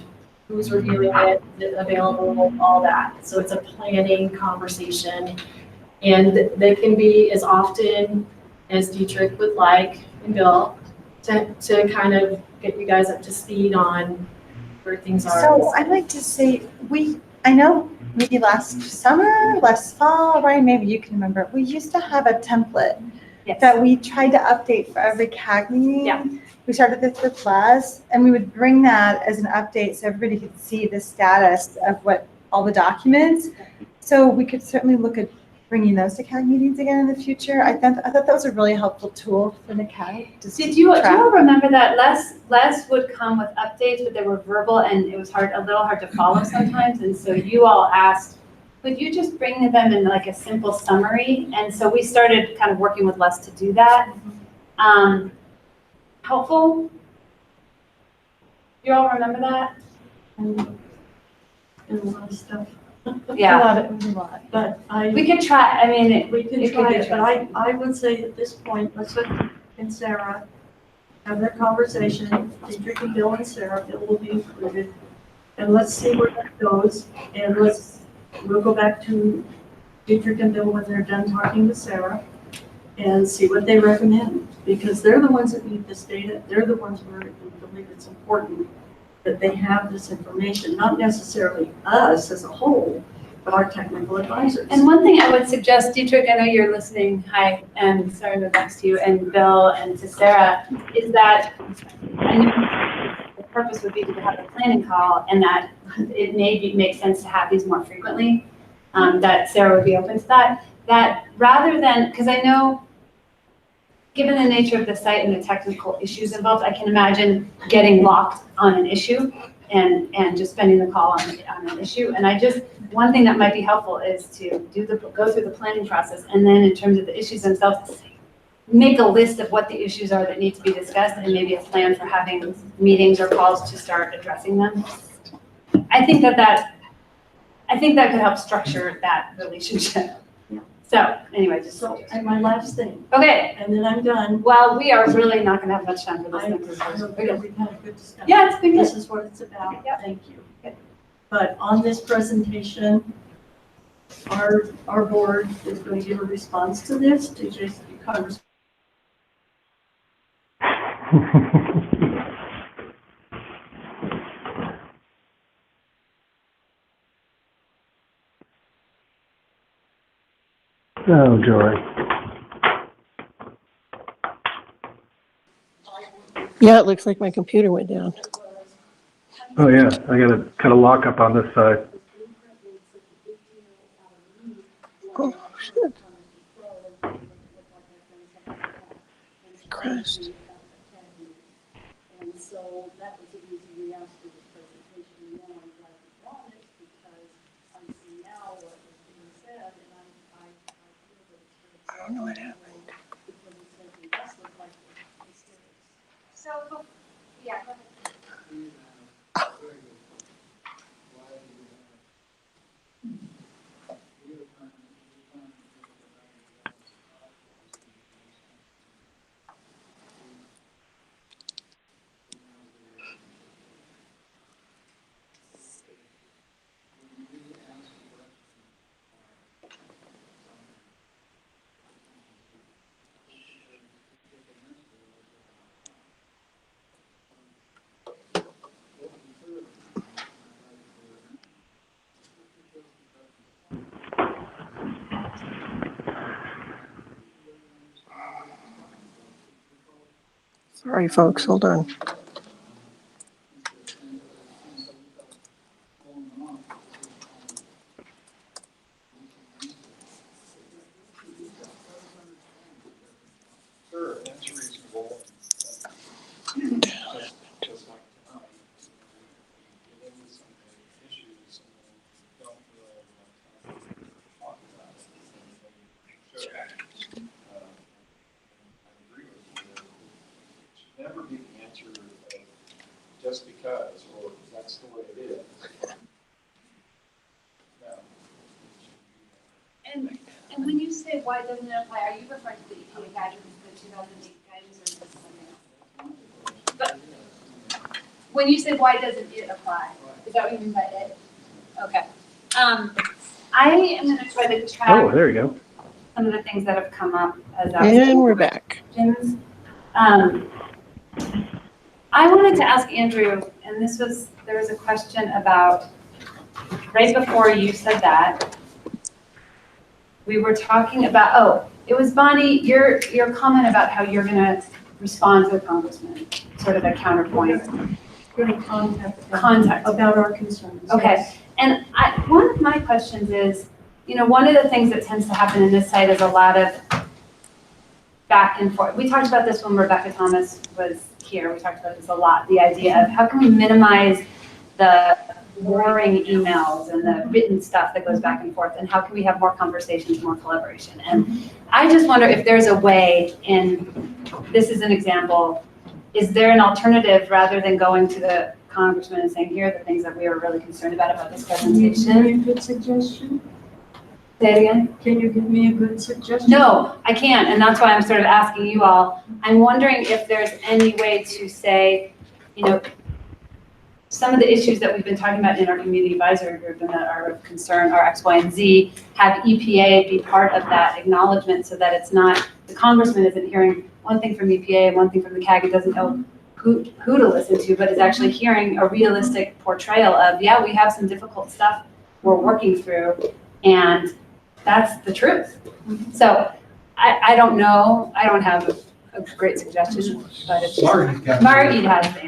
who's reviewing it, is it available, all that. So it's a planning conversation. And they can be as often as Dietrich would like, and Bill, to kind of get you guys up to speed on where things are. So I'd like to say, I know maybe last summer, last fall, right, maybe you can remember, we used to have a template that we tried to update for every CAG meeting. Yeah. We started this with Les, and we would bring that as an update so everybody could see the status of what all the documents. So we could certainly look at bringing those to CAG meetings again in the future. I thought that was a really helpful tool for the CAG. Do you all remember that Les would come with updates, but they were verbal and it was a little hard to follow sometimes. And so you all asked, could you just bring them in like a simple summary? And so we started kind of working with Les to do that. Helpful? You all remember that? And a lot of stuff. Yeah. It was a lot. But We could try, I mean, we can it could try be it, but tricky. I would say at this point, let's let Dick and Sarah have their conversation. Diedrich and Bill and Sarah, Bill will be included. And let's see where that goes. And we'll go back to Diedrich and Bill when they're done talking to Sarah and see what they recommend. Because they're the ones that need this data. They're the ones where we believe it's important that they have this information, not necessarily us as a whole, but our technical advisors. And one thing I would suggest, Dietrich, I know you're listening, hi, and sorry to next to you, and Bill and to Sarah, is that I know the purpose would be to have a planning call, and that it make sense to have these more frequently, that Sarah would be open to that. That rather than, because I know, given the nature of the site and the technical issues involved, I can imagine getting locked on an issue and just spending the call on an issue. And one thing that might be helpful is to go through the planning process, and then in terms of the issues themselves, make a list of what the issues are that need to be discussed, and maybe a plan for having meetings or calls to start addressing them. I think that could help structure that relationship. So anyway, and my last thing. Okay. And then I'm done. Well, we are really not gonna have much time for this next discussion. We've had a good discussion. Yeah, it's been good. This is what it's about. Thank you. But on this presentation, our board is going to give a response to this, to just Congress. Oh, joy. Yeah, it looks like my computer went down. Oh, yeah, I got a kind of lockup on this side. Oh, shit. Crashed. And so that was the reason we asked for this presentation. Now I'm glad we brought it because I see now what was being said, and I feel that it's very. I don't know what happened. Because it's making us look like we're mysterious. So, yeah, go ahead. Sorry, folks, hold on. Sure, that's reasonable. Just like tonight, get into some issues and don't really have time to talk about it. Sure. I agree with you. It should never be the answer of just because, or that's the way it is. No. And when you say why doesn't it apply, are you referring to the EPA guidance, the 2008 guidance, or is this something else? But when you say why doesn't it apply, is that what you mean by it? Okay. I am going to try to track. Oh, there you go. Some of the things that have come up as And we're back. questions. I wanted to ask Andrew, and there was a question about, right before you said that, we were talking about, it was Bonnie, your comment about how you're going to respond to the congressman, sort of a counterpoint. We're going to contact about our concerns. Okay, Yes. and one of my questions is, one of the things that tends to happen in this site is a lot of back and forth. We talked about this when Rebecca Thomas was here. We talked about this a lot, the idea of how can we minimize the boring emails and the written stuff that goes back and forth, and how can we have more conversations, more collaboration. And I just wonder if there's a way, and this is an example, is there an alternative rather than going to the congressman and saying, here are the things that we are really concerned about this Can you give me presentation. a good suggestion? Say it again? Can you give me a good suggestion? No, I can't, and that's why I'm sort of asking you all. I'm wondering if there's any way to say, you know, some of the issues that we've been talking about in our community advisory group and that are of concern are X, Y, and Z, have EPA be part of that acknowledgement so that it's not, the congressman isn't hearing one thing from EPA and one thing from the CAG, and doesn't know who to listen to, but is actually hearing a realistic portrayal of, yeah, we have some difficult stuff we're working through, and that's the truth. So I don't know, I don't have a great suggestion, but if Margie has the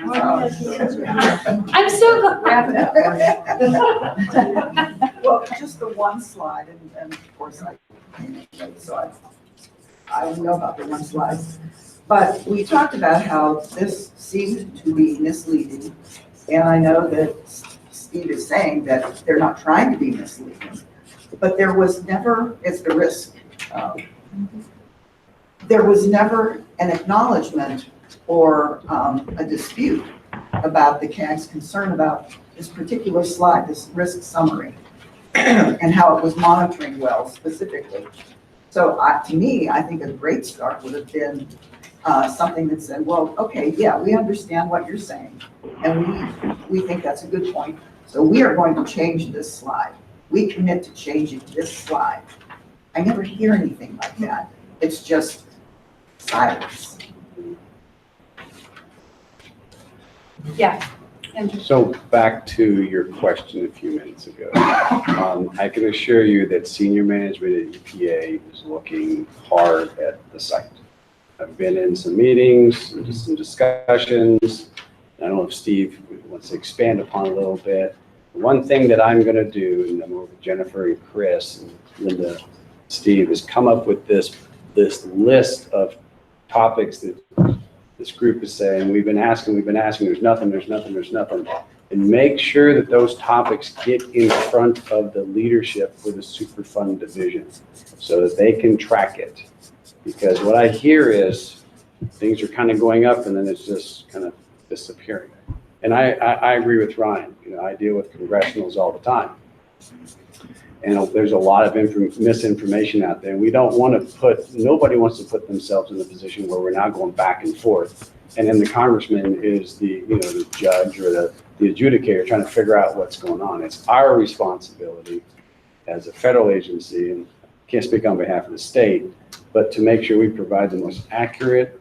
answer. I'm so glad. Wrap it up. Well, just the one slide, and of course I don't know about the one slide. But we talked about how this seemed to be misleading. And I know that Steve is saying that they're not trying to be misleading, but there was never, it's the risk. There was never an acknowledgement or a dispute about the CAG's concern about this particular slide, this risk summary, and how it was monitoring wells specifically. So to me, I think a great start would have been something that said, well, okay, yeah, we understand what you're saying, and we think that's a good point. So we are going to change this slide. We commit to changing this slide. I never hear anything like that. It's just silence. Yeah. So back to your question a few minutes ago. I can assure you that senior management at EPA is looking hard at the site. I've been in some meetings, and just some discussions. I don't know if Steve wants to expand upon a little bit. One thing that I'm going to do, and I'm over with Jennifer and Chris and Linda, Steve, is come up with this list of topics that this group is saying, we've been asking, there's nothing, and make sure that those topics get in front of the leadership for the Superfund division so that they can track it. Because what I hear is things are kind of going up and then it's just kind of disappearing. And I agree with Ryan. You know, I deal with congressionals all the time. And there's a lot of misinformation out there. And we don't want to nobody wants to put themselves in a position where we're now going back and forth. And then the congressman is the judge or the adjudicator trying to figure out what's going on. It's our responsibility as a federal agency, and I can't speak on behalf of the state, but to make sure we provide the most accurate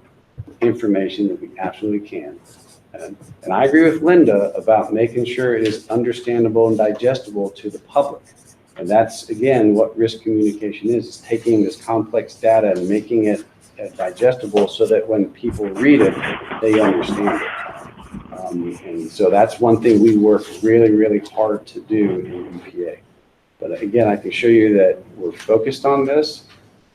information that we absolutely can. And I agree with Linda about making sure it is understandable and digestible to the public. And that's, again, what risk communication is taking this complex data and making it digestible so that when people read it, they understand it. And so that's one thing we work really, really hard to do in EPA. But again, I can show you that we're focused on this.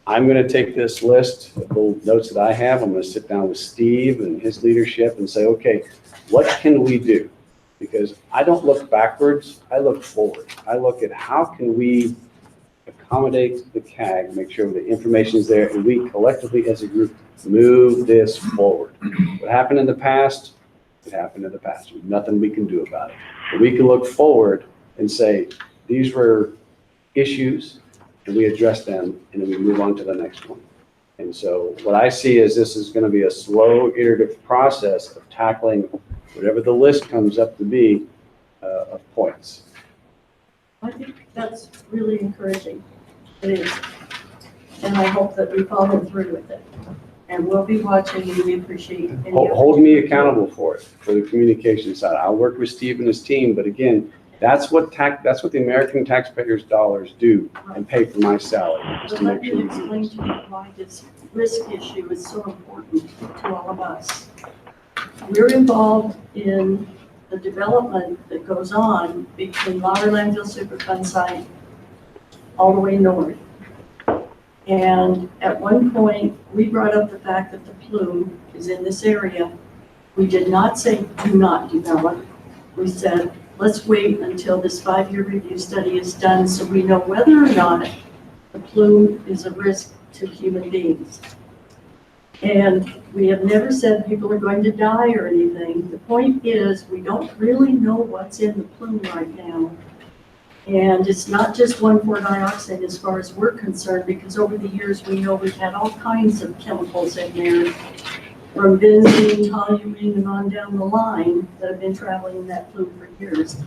I'm going to take this list of little notes that I have. I'm going to sit down with Steve and his leadership and say, okay, what can we do? Because I don't look backwards, I look forward. I look at how can we accommodate the CAG, make sure the information is there, and we collectively as a group move this forward. What happened in the past, it happened in the past. There's nothing we can do about it. But we can look forward and say, these were issues, and we address them, and then we move on to the next one. And so what I see is this is going to be a slow, iterative process of tackling whatever the list comes up to be of points. I think that's really encouraging. It is. And I hope that we follow through with it. And we'll be watching, and we appreciate any Hold me accountable for it, for the communication side. I'll work with Steve and his team, but again, that's what the American taxpayers' dollars do and pay for my salary. Is So to let make sure me we do explain this. to you why this risk issue is so important to all of us. We're involved in the development that goes on between Lowry Landfill Superfund site all the way north. And at one point, we brought up the fact that the plume is in this area. We did not say do not develop. We said, let's wait until this 5-year review study is done so we know whether or not the plume is a risk to human beings. And we have never said people are going to die or anything. The point is, we don't really know what's in the plume right now. And it's not just 1,4-dioxane as far as we're concerned, because over the years, we know we've had all kinds of chemicals in there, from benzene, toluene, and on down the line, that have been traveling in that plume for years.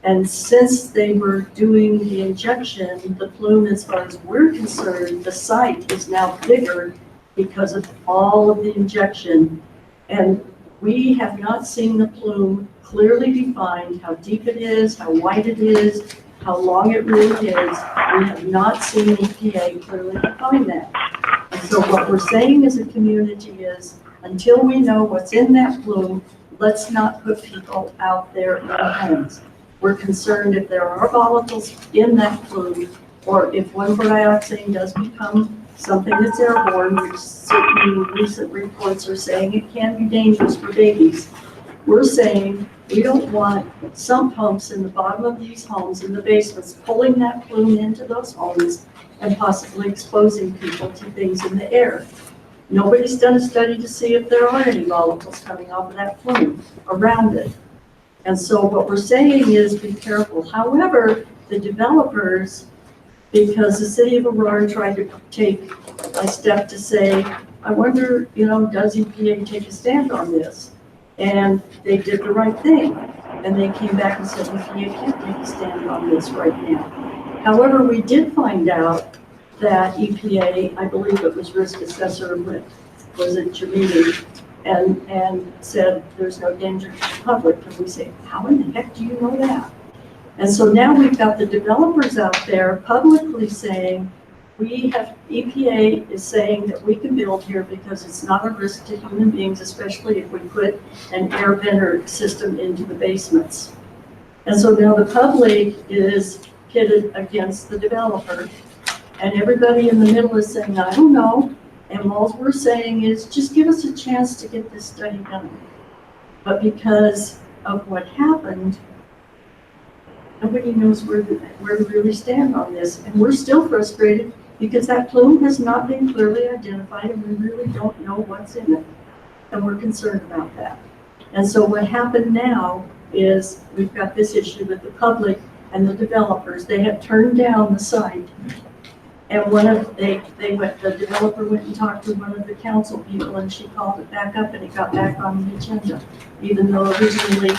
And since they were doing the injection, the plume, as far as we're concerned, the site is now bigger because of all of the injection. And we have not seen the plume clearly defined, how deep it is, how wide it is, how long it really is. We have not seen EPA clearly define that. And so what we're saying as a community is, until we know what's in that plume, let's not put people out there in homes. We're concerned if there are volatiles in that plume, or if 1,4-dioxane does become something that's airborne, which certainly recent reports are saying it can be dangerous for babies. We're saying we don't want sump pumps in the bottom of these homes, in the basements, pulling that plume into those homes and possibly exposing people to things in the air. Nobody's done a study to see if there are any volatiles coming off of that plume around it. And so what we're saying is be careful. However, the developers, because the city of Aurora tried to take a step to say, I wonder, does EPA take a stand on this? And they did the right thing. And they came back and said, EPA can't take a stand on this right now. However, we did find out that EPA, I believe it was risk assessor, was at your meeting, and said there's no danger to the public. And we say, how in the heck do you know that? And so now we've got the developers out there publicly saying, EPA is saying that we can build here because it's not a risk to human beings, especially if we put an air venter system into the basements. And so now the public is pitted against the developer, and everybody in the middle is saying, I don't know. And all we're saying is, just give us a chance to get this study done. But because of what happened, nobody knows where to really stand on this. And we're still frustrated because that plume has not been clearly identified and we really don't know what's in it. And we're concerned about that. And so what happened now is we've got this issue with the public and the developers. They have turned down the site. And the developer went and talked to one of the council people and she called it back up and it got back on the agenda. Even though originally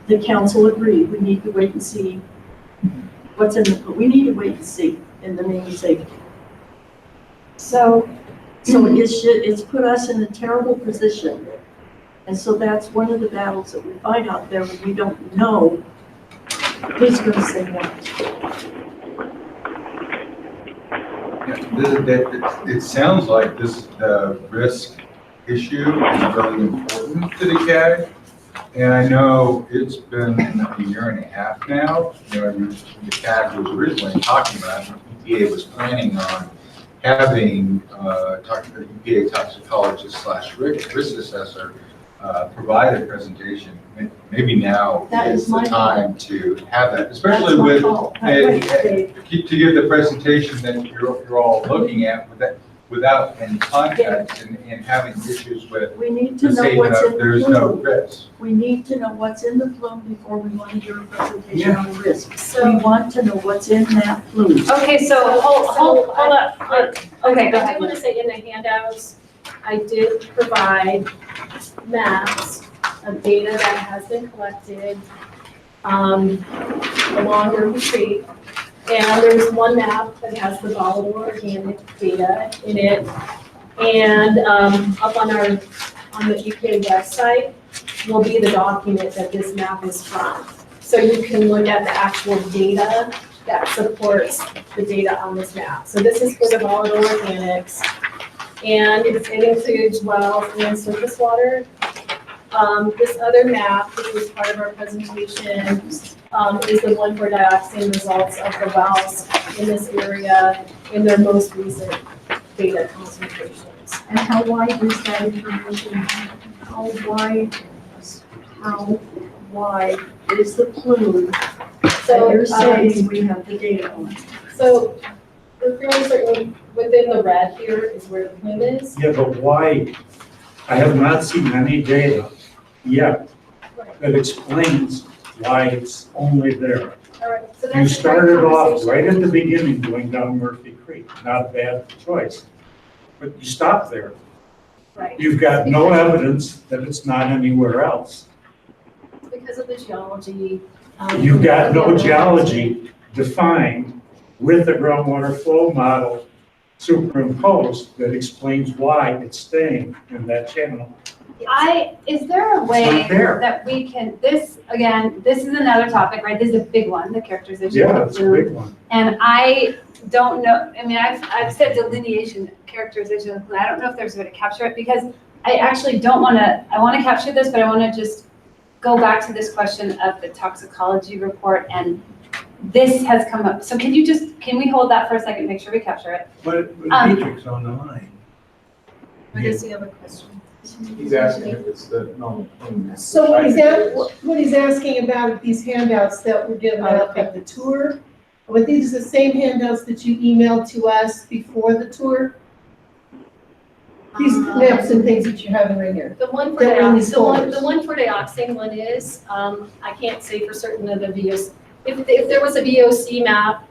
the council agreed, we need to wait and see what's in we need to wait and see in the name of safety. So it's put us in a terrible position. And so that's one of the battles that we fight out there when we don't know who's going to say what. It sounds like this risk issue is really important to the CAG. And I know it's been a year and a half now. The CAG was originally talking about, EPA was planning on having EPA toxicologist / risk assessor provide a presentation. Maybe now is the time to have that, especially with to give the presentation that you're all looking at without any context and having issues with we need to the know statement what's of in there's the no plume. risk. We need to know what's in the plume before we want to do a presentation on the risk. So we want to know what's in that plume. Okay, so hold up. Okay, go I ahead. do want to say in the handouts, I did provide maps of data that has been collected along the retreat. And there's one map that has the volatile organic data in it. And up on the EPA website will be the document that this map is from. So you can look at the actual data that supports the data on this map. So this is for the volatile organics. And it includes wells and surface water. This other map, which was part of our presentation, is the 1,4-dioxane results of the wells in this area in their most recent data concentrations. And how wide is that information? How wide is the plume So you're saying we have the data on? So We're fairly certain within the red here is where the plume is. Yeah, but why? I have not seen any data yet that explains why it's only there. All right, so that's. You a great started off conversation. right at the beginning going down Murphy Creek, not a bad choice. But you stopped there. Right. You've got no evidence that it's not anywhere else. Because of the geology. You've got no geology defined with the groundwater flow model superimposed that explains why it's staying in that channel. Is there a It's way not there. that we can, this is another topic, right? This is a big one, the characterization. Yeah, of it's the a plume. big one. And I don't know, I mean, I've said delineation, characterization of the plume. I don't know if there's a way to capture it because I actually don't want to, I want to capture this, but I want to just go back to this question of the toxicology report, and this has come up. So can we hold that for a second, make sure we capture it? But Dietrich's on the line. What is the other question? He's asking if it's the, no. So what he's asking about these handouts that were given out at the tour, were these the same handouts that you emailed to us before the tour? These maps and things that you're having right here. The one for That were in these folders. the one for dioxin one is, I can't say for certain of the VOC. If there was a VOC map,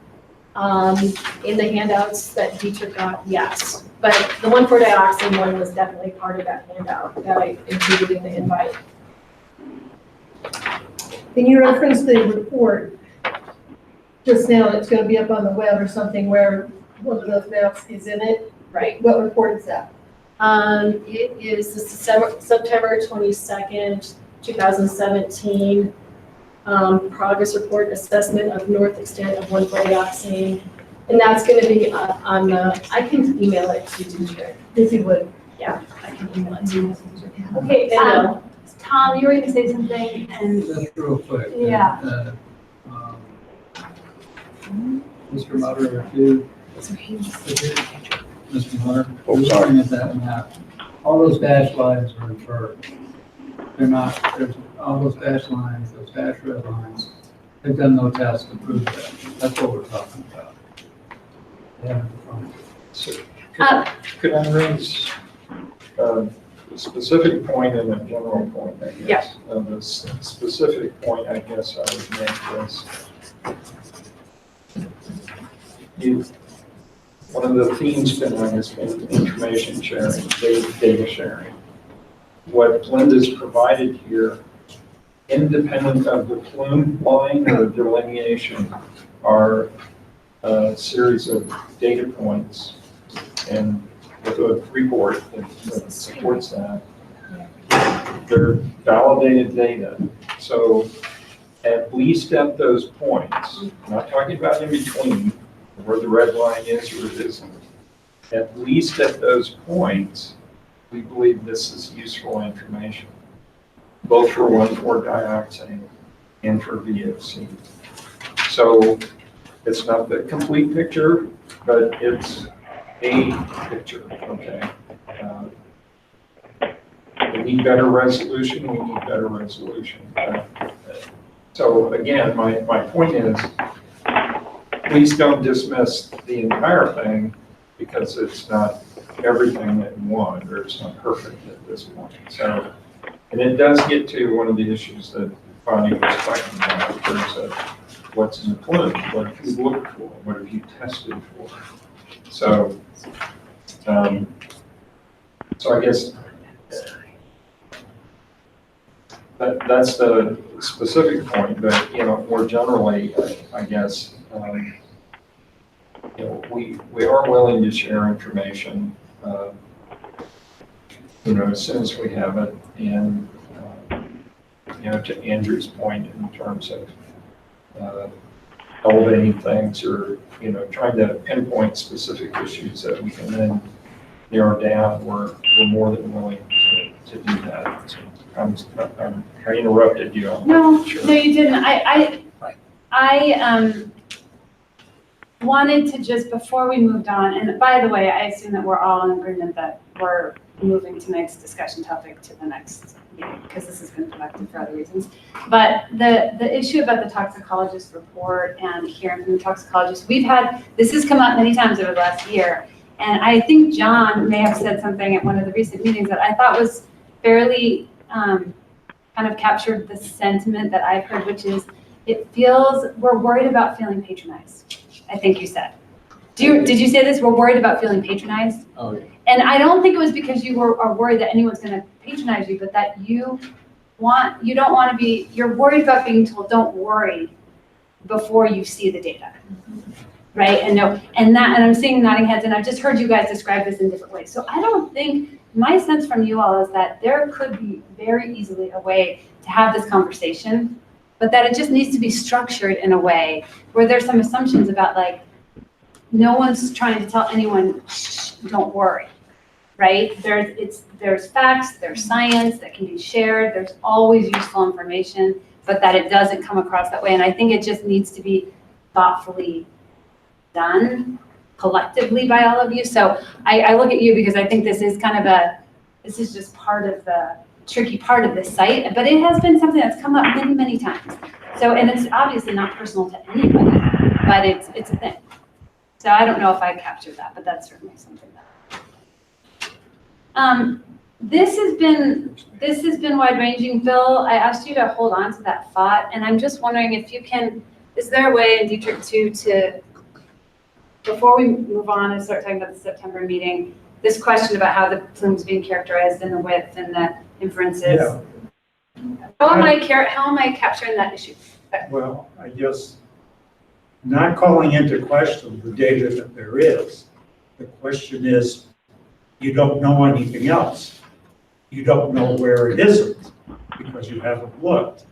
in the handouts that Dietrich got, yes. But the one for dioxin one was definitely part of that handout that I included in the invite. Can you reference the report just now, it's gonna be up on the web or something where one of those maps is in it? Right. What report is that? It is the September 22nd, 2017, progress report assessment of north extent of 1,4-dioxane. And that's gonna be on the, I can email it to Dietrich. If you would. Yeah, I can email it to you. Okay, Tom, you were going to say something, and Just real quick. Yeah. Mr. Mutter, if you, Mr. Mutter, Oh, you're sorry. looking at that map, all those dash lines are inferred. They're not, there's, all those dash lines, those dash red lines, they've done no tests to prove that. That's what we're talking about. They haven't defined it. So, could I raise a specific point and a general point, I guess? Yeah. The specific point, I guess I would make is, one of the themes tonight has been information sharing, data sharing. What Linda's provided here, independent of the plume line or delineation, are a series of data points and with a report that supports that. They're validated data. So at least at those points, I'm not talking about in between, where the red line is or it isn't. At least at those points, we believe this is useful information, both for 1,4-dioxane and for VOC. So it's not the complete picture, but it's a picture, okay? We need better resolution, we need better resolution. So again, my point is, please don't dismiss the entire thing because it's not everything that you want, or it's not perfect at this point. So, and it does get to one of the issues that Bonnie was talking about in terms of what's in the plume, what have you looked for, what have you tested for. So, so I guess that's the specific point, but, you know, more generally, I guess, you know, we are willing to share information, you know, as soon as we have it. And, you know, to Andrew's point in terms of elevating things or, you know, trying to pinpoint specific issues that we can then narrow down, we're more than willing to do that. So I interrupted you. No, you didn't. wanted to just, before we moved on, and by the way, I assume that we're all in agreement that we're moving to next discussion topic to the next meeting, because this has been productive for other reasons. But the issue about the toxicologist report and hearing from the toxicologist, this has come up many times over the last year. And I think John may have said something at one of the recent meetings that I thought was fairly kind of captured the sentiment that I've heard, which is we're worried about feeling patronized. I think you said. Did you say this? We're worried about feeling patronized? Oh, yeah. And I don't think it was because you are worried that anyone's going to patronize you, but that you're worried about being told, don't worry, before you see the data. Right? And I'm seeing nodding heads, and I've just heard you guys describe this in different ways. So I don't think, my sense from you all is that there could be very easily a way to have this conversation, but that it just needs to be structured in a way where there's some assumptions about, like, no one's trying to tell anyone, shh, don't worry, right? There's facts, there's science that can be shared, there's always useful information, but that it doesn't come across that way. And I think it just needs to be thoughtfully done collectively by all of you. So I look at you because I think this is just part of the tricky part of this site, but it has been something that's come up many, many times. So, and it's obviously not personal to anybody, but it's a thing. So I don't know if I captured that, but that's certainly something that. This has been wide-ranging. Bill, I asked you to hold on to that thought, and I'm just wondering if you can, is there a way in Dietrich to, before we move on and start talking about the September meeting, this question about how the plume's being characterized and the width and the inferences. Yeah. How am I capturing that issue? Well, I guess not calling into question the data that there is. The question is, you don't know anything else. You don't know where it isn't because you haven't looked.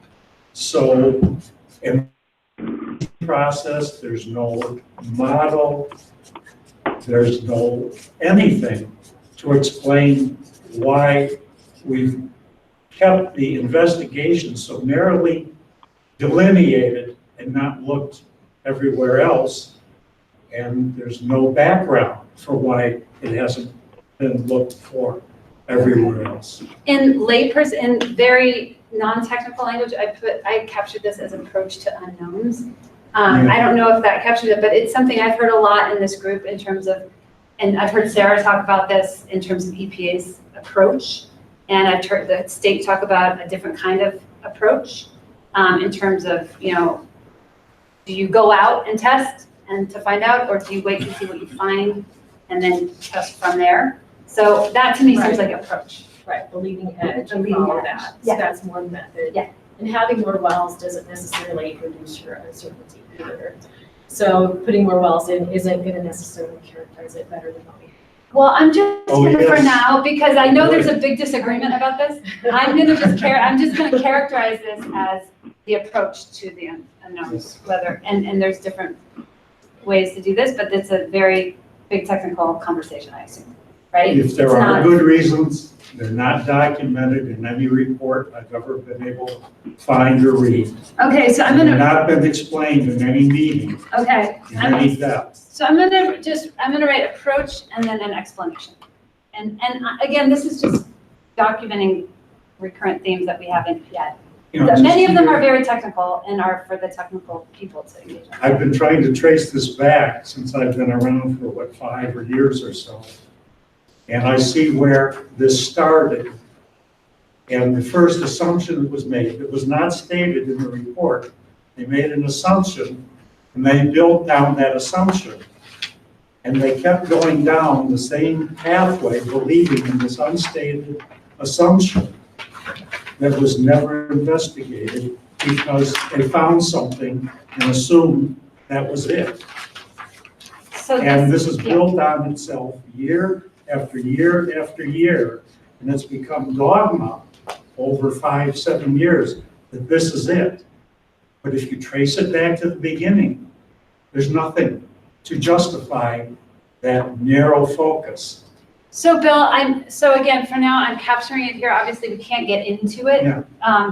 So in the process, there's no model, there's no anything to explain why we've kept the investigation so narrowly delineated and not looked everywhere else. And there's no background for why it hasn't been looked for everywhere else. In layperson, in very non-technical language, I captured this as approach to unknowns. I don't know if that captured it, but it's something I've heard a lot in this group in terms of, and I've heard Sarah talk about this in terms of EPA's approach, and I've heard the state talk about a different kind of approach in terms of, do you go out and test and to find out, or do you wait to see what you find and then test from there? So that to me seems like approach. Right, the leading edge, The leading edge. that. Yeah. So that's one method. Yeah. And having more wells doesn't necessarily reduce your uncertainty either. So putting more wells in isn't going to necessarily characterize it better than what we have. Well, I'm just gonna, for yes. now, because I know there's a big disagreement about this, I'm just gonna characterize this as the approach to the unknowns, and there's different ways to do this, but it's a very big technical conversation, I assume, right? If there are good reasons, they're not documented in any report I've ever been able to find or read. Okay, so I'm They've gonna, not been explained in any meeting, okay. in any depth. So I'm gonna write approach and then an explanation. And again, this is just documenting recurrent themes that we haven't yet. Many of them are very technical and are for the technical people to engage in. I've been trying to trace this back since I've been around for 5 years or so. And I see where this started. And the first assumption was made, it was not stated in the report. They made an assumption and they built down that assumption. And they kept going down the same pathway, believing in this unstated assumption that was never investigated because they found something and assumed that was it. And this is built on itself year after year after year, and it's become dogma over 5-7 years that this is it. But if you trace it back to the beginning, there's nothing to justify that narrow focus. So Bill, so again, for now, I'm capturing it here. Obviously, we can't get into it, Yeah.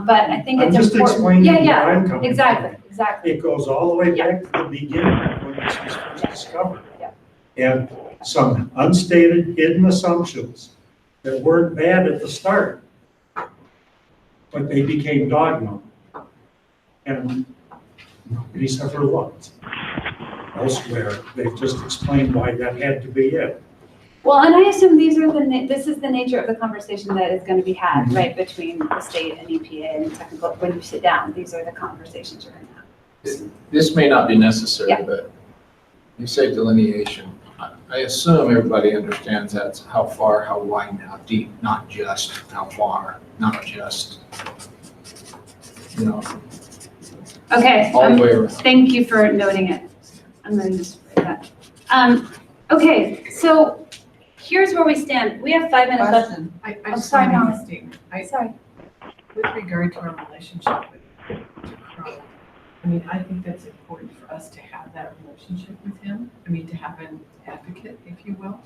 but I think it's I'm just important. explaining where Yeah, I'm coming from. exactly. It goes all the way back to the beginning when this was first discovered. Yeah. And some unstated, hidden assumptions that weren't bad at the start, but they became dogma. And nobody's ever looked elsewhere. They've just explained why that had to be it. Well, and I assume these are this is the nature of the conversation that is going to be had, right, between the state and EPA and technical, when you sit down, these are the conversations you're going to have. This may not be necessary, Yeah. but you say delineation. I assume everybody understands that's how far, how wide, and how deep, not just how far, not just, you know, Okay, all the way around. thank you for noting it. I'm going to just write that. Okay, so here's where we stand. We have 5 minutes left. Question. I Oh, just sorry, want to Molly. make a statement. Sorry. With regard to our relationship with Mr. Crowe, I mean, I think that's important for us to have that relationship with him. I mean, to have an advocate, if you will.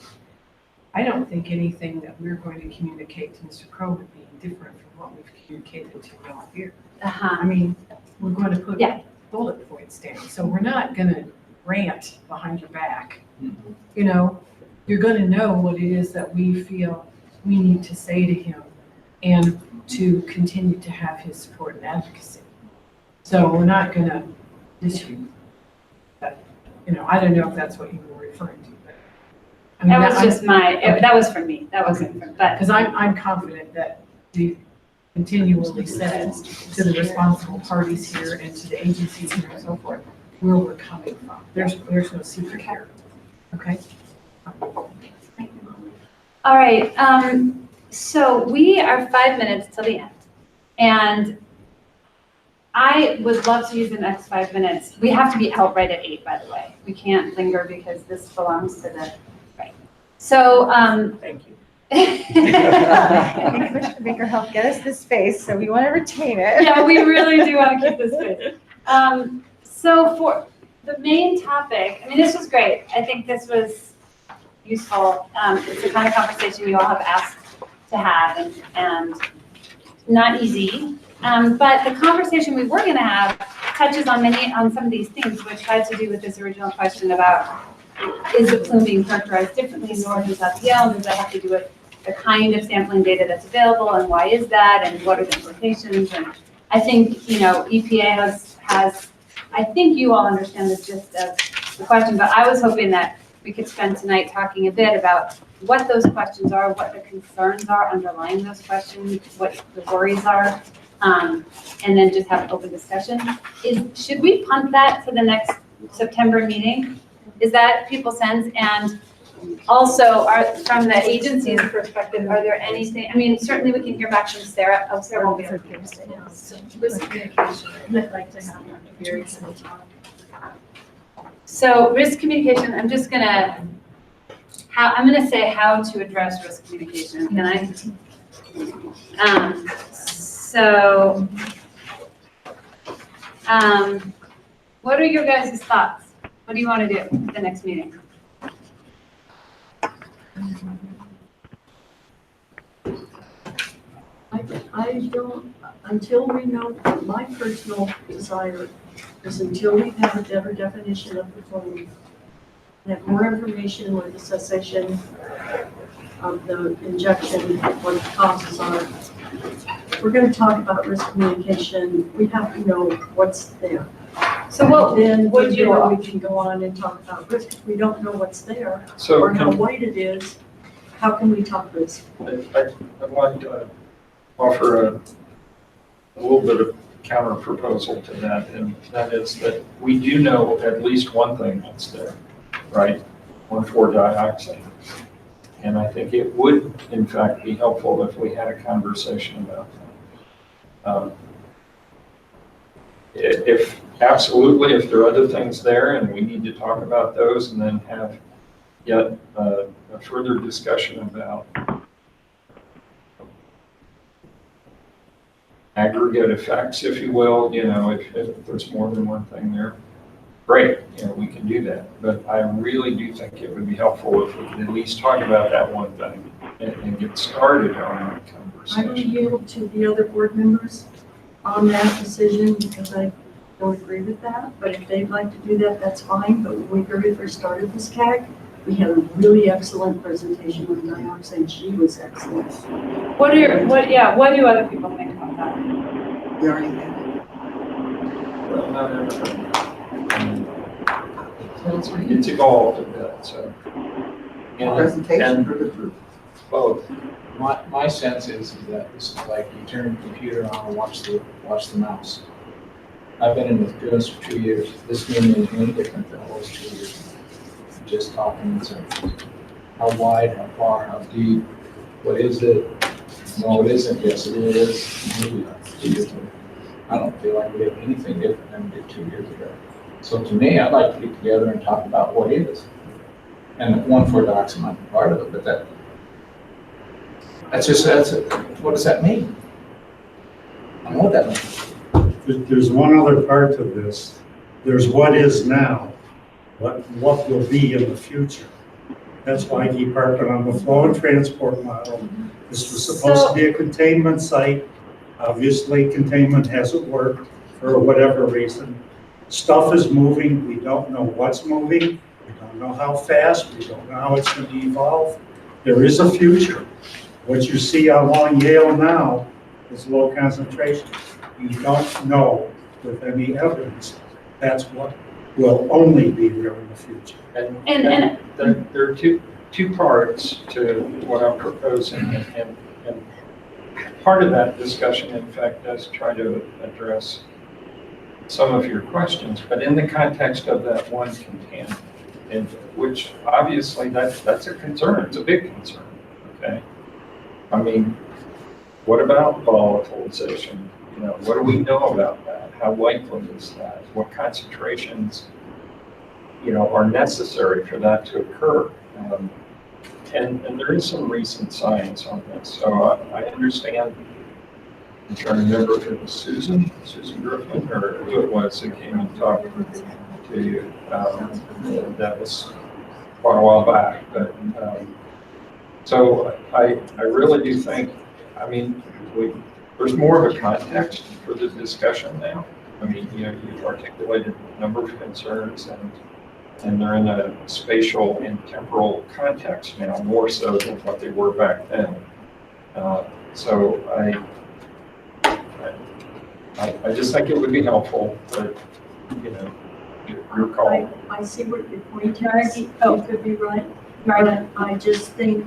I don't think anything that we're going to communicate to Mr. Crowe would be different from what we've communicated to you all here. Uh-huh. I mean, we're going to put Yeah. bullet points down, so we're not going to rant behind your back. You know, you're going to know what it is that we feel we need to say to him and to continue to have his support and advocacy. So we're not going to issue that, you know, I don't know if that's what you were referring to, but. I mean, That was just that was for me. That wasn't for, but. Because I'm confident that we continually said to the responsible parties here and to the agencies here and so forth, where we're coming from. There's no secret here, okay? All right, so we are 5 minutes till the end. And I would love to use the next 5 minutes. We have to be out right at 8, by the way. We can't linger because this belongs to the, right. So, Thank you. Commissioner Baker helped get us this space, so we want to retain it. Yeah, we really do want to keep this space. So for the main topic, I mean, this was great. I think this was useful. It's the kind of conversation you all have asked to have and not easy. But the conversation we were going to have touches on some of these things, which had to do with this original question about, is the plume being characterized differently in North and South Yale? And does that have to do with the kind of sampling data that's available, and why is that, and what are the implications? And I think, you know, EPA has I think you all understand the gist of the question, but I was hoping that we could spend tonight talking a bit about what those questions are, what the concerns are underlying those questions, what the worries are, and then just have an open discussion. Should we punt that to the next September meeting? Is that people's sense? And also, from the agency's perspective, are there anything, I mean, certainly we can hear back from Sarah. Oh, Sarah won't be here Thursday. Risk communication, I'd like to have a very simple talk. So risk communication, I'm gonna say how to address risk communication, can I? What are your guys' thoughts? What do you want to do at the next meeting? I don't, until we know, my personal desire is until we have a better definition of the plume, have more information on the cessation of the injection, what the causes are. We're going to talk about risk communication. We have to know what's there. So what then would you? we can go on and talk about risk. If we don't know what's there So or how wide it is, how can we talk risk? I'd like to offer a little bit of counter proposal to that, and that is that we do know at least one thing that's there, right? 1,4-dioxane. And I think it would, in fact, be helpful if we had a conversation about that. If absolutely, if there are other things there and we need to talk about those and then have yet a further discussion about aggregate effects, if you will, you know, if there's more than one thing there, great, you know, we can do that. But I really do think it would be helpful if we could at least talk about that one thing and get started on that I conversation. will yield to the other board members on that decision because I don't agree with that, but if they'd like to do that, that's fine. But when we very first started this CAG, we had a really excellent presentation with Diane, and she was excellent. What do other people think about that? We already had it. Well, not everybody. It's evolved a bit, so. Presentation for the group. Both. My sense is that this is like you turn the computer on and watch the mouse. I've been in this business for 2 years. This meeting is any different than it was 2 years ago. Just talking in circles. How wide, how far, how deep, what is it? No, it isn't. Yes, it is. I don't feel like we have anything different than we did 2 years ago. So to me, I'd like to get together and talk about what is. And 1,4-docs might be part of it, but that's it. What does that mean? I don't know what that means. There's one other part to this. There's what is now, what will be in the future. That's why I keep harping on the flow and transport model. This was supposed to be a containment site. Obviously, containment hasn't worked for whatever reason. Stuff is moving. We don't know what's moving. We don't know how fast. We don't know how it's going to evolve. There is a future. What you see along Yale now is low concentration. You don't know with any evidence that's what will only be there in the future. And there are two parts to what I'm proposing, and part of that discussion, in fact, does try to address some of your questions, but in the context of that one contaminant, and which obviously that's a concern. It's a big concern. Okay, I mean, what about volatilization? You know, what do we know about that? How likely is that? What concentrations, are necessary for that to occur? And there is some recent science on this. So I understand. I'm trying to remember if it was Susan Griffin, or who it was that came and talked to you. That was quite a while back. But so I really do think, there's more of a context for the discussion now. I mean, you've articulated a number of concerns, and they're in a spatial and temporal context now, more so than what they were back then. So I just think it would be helpful, but your call. I see what your point is. You could be right. But I just think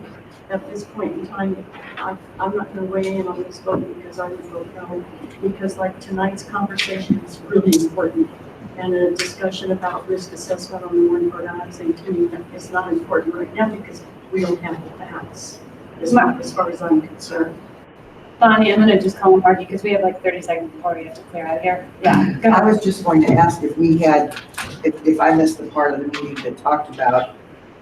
at this point in time, I'm not going to weigh in on this vote because I would vote no. Because like tonight's conversation is really important. And a discussion about risk assessment on the 1,4-dioxane to me is not important right now because we don't have the facts, as far as I'm concerned. Bonnie, I'm going to just call and argue because we have like 30 seconds before we have to clear out of here. Yeah. I was just going to ask if we had, if I missed the part of the meeting that talked about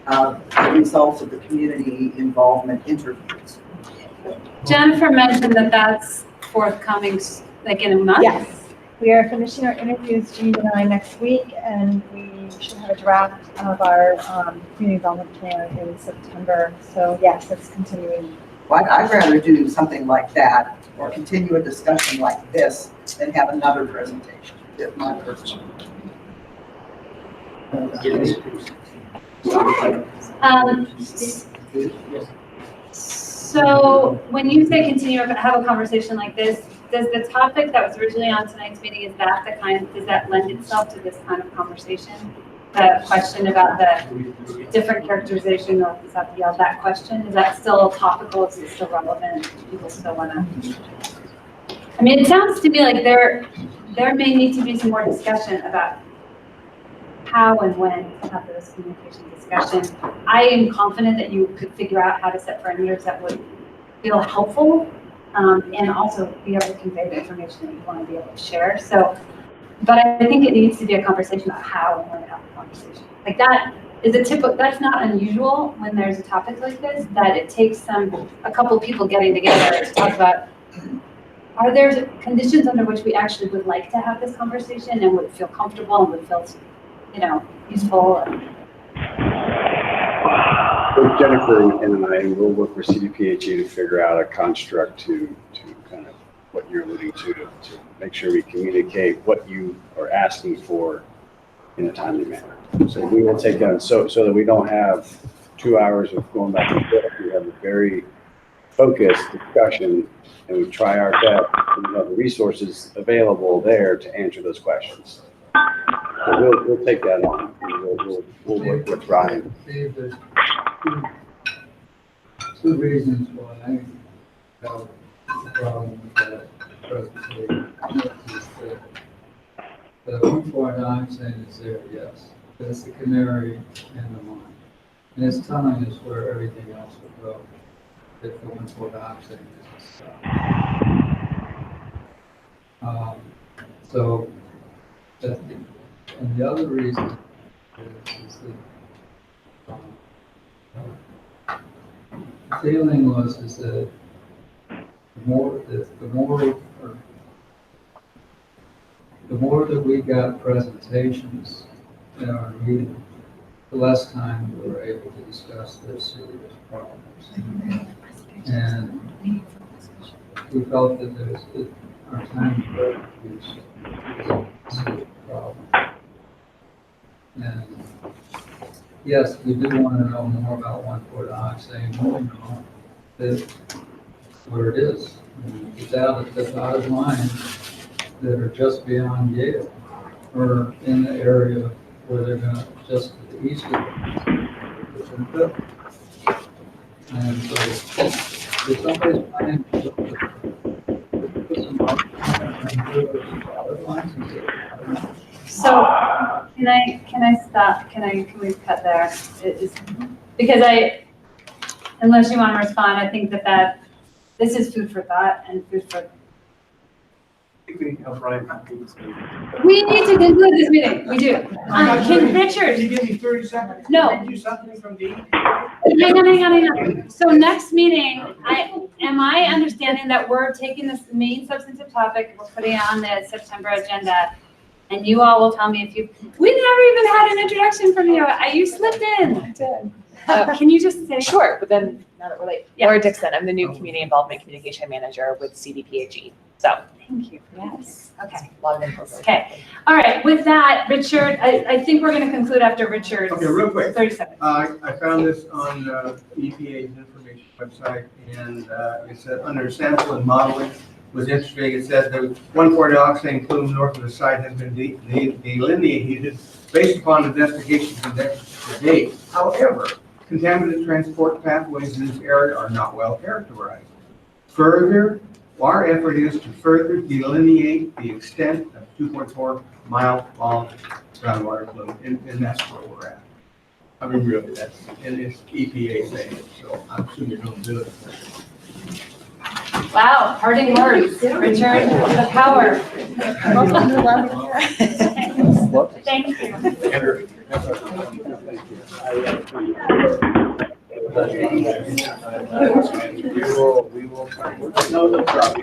the results of the community involvement interviews. Jennifer mentioned that that's forthcoming, like in a month. Yes, we are finishing our interviews, Jean and I, next week, and we should have a draft of our community development plan in September. So yes, it's continuing. Well, I'd rather do something like that or continue a discussion like this than have another presentation, if my personal. So when you say continue to have a conversation like this, does the topic that was originally on tonight's meeting, does that lend itself to this kind of conversation? The question about the different characterization of the South Yale, that question, is that still topical? Is it still relevant? Do people still want to? I mean, it sounds to me like there may need to be some more discussion about how and when to have this communication discussion. I am confident that you could figure out how to set parameters that would feel helpful and also be able to convey the information that you want to be able to share. So, but I think it needs to be a conversation about how and when to have the conversation. Like that is that's not unusual when there's a topic like this, that it takes a couple people getting together to talk about, are there conditions under which we actually would like to have this conversation and would feel comfortable and would feel, useful. Both Jennifer and I will work with CDPHE to figure out a construct to kind of what you're alluding to make sure we communicate what you are asking for in a timely manner. So we will take that, so that we don't have 2 hours of going back and forth. We have a very focused discussion, and we try our best to have the resources available there to answer those questions. So we'll take that on. We'll work with Ryan. Steve, there's two reasons why I have a problem with that presentation. Is the 1,4-dioxane is there, yes. That's the canary in the mine. And it's telling us where everything else will go if the 1,4-dioxane is stopped. So, and the other reason is that the feeling is that the more that we got presentations in our meeting, the less time we were able to discuss this serious problems. And we felt that our time was used to serious problem. And yes, we do want to know more about 1,4-dioxane. We know that where it is. It's out of the dotted lines that are just beyond Yale, or in the area where they're going to just to the east of it. And so, if somebody's planning to put some dotted lines in there, So, can I stop? Can we cut there? Because unless you want to respond, I think that this is food for thought and food for. We need to conclude this meeting. We do. Can Richard? You give me 30 seconds? No. Do something from the. Hang on. So next meeting, am I understanding that we're taking this main substantive topic, we're putting it on the September agenda, and you all will tell me if we never even had an introduction from you. You slipped in. I did. Can you just say? Sure, but then now that we're late. Yeah. Laura Dixon, I'm the new Community Involvement Communication Manager with CDPAG. So. Thank you. Yes. Okay. A lot of info. Okay. All right. With that, Richard, I think we're going to conclude after Richard's. Okay, real quick. 30 seconds. I found this on EPA's information website, and it said under sample and modeling was interesting. It says the 1,4-dioxane plume north of the site has been delineated based upon investigations conducted to date. However, contaminant transport pathways in this area are not well characterized. Further, our effort is to further delineate the extent of 2.4-mile-long groundwater plume, and that's where we're at. I mean, really, and it's EPA saying it, so I'm assuming you're going to do it. Wow, parting words, Richard, the power. Thank you. We will. No problem.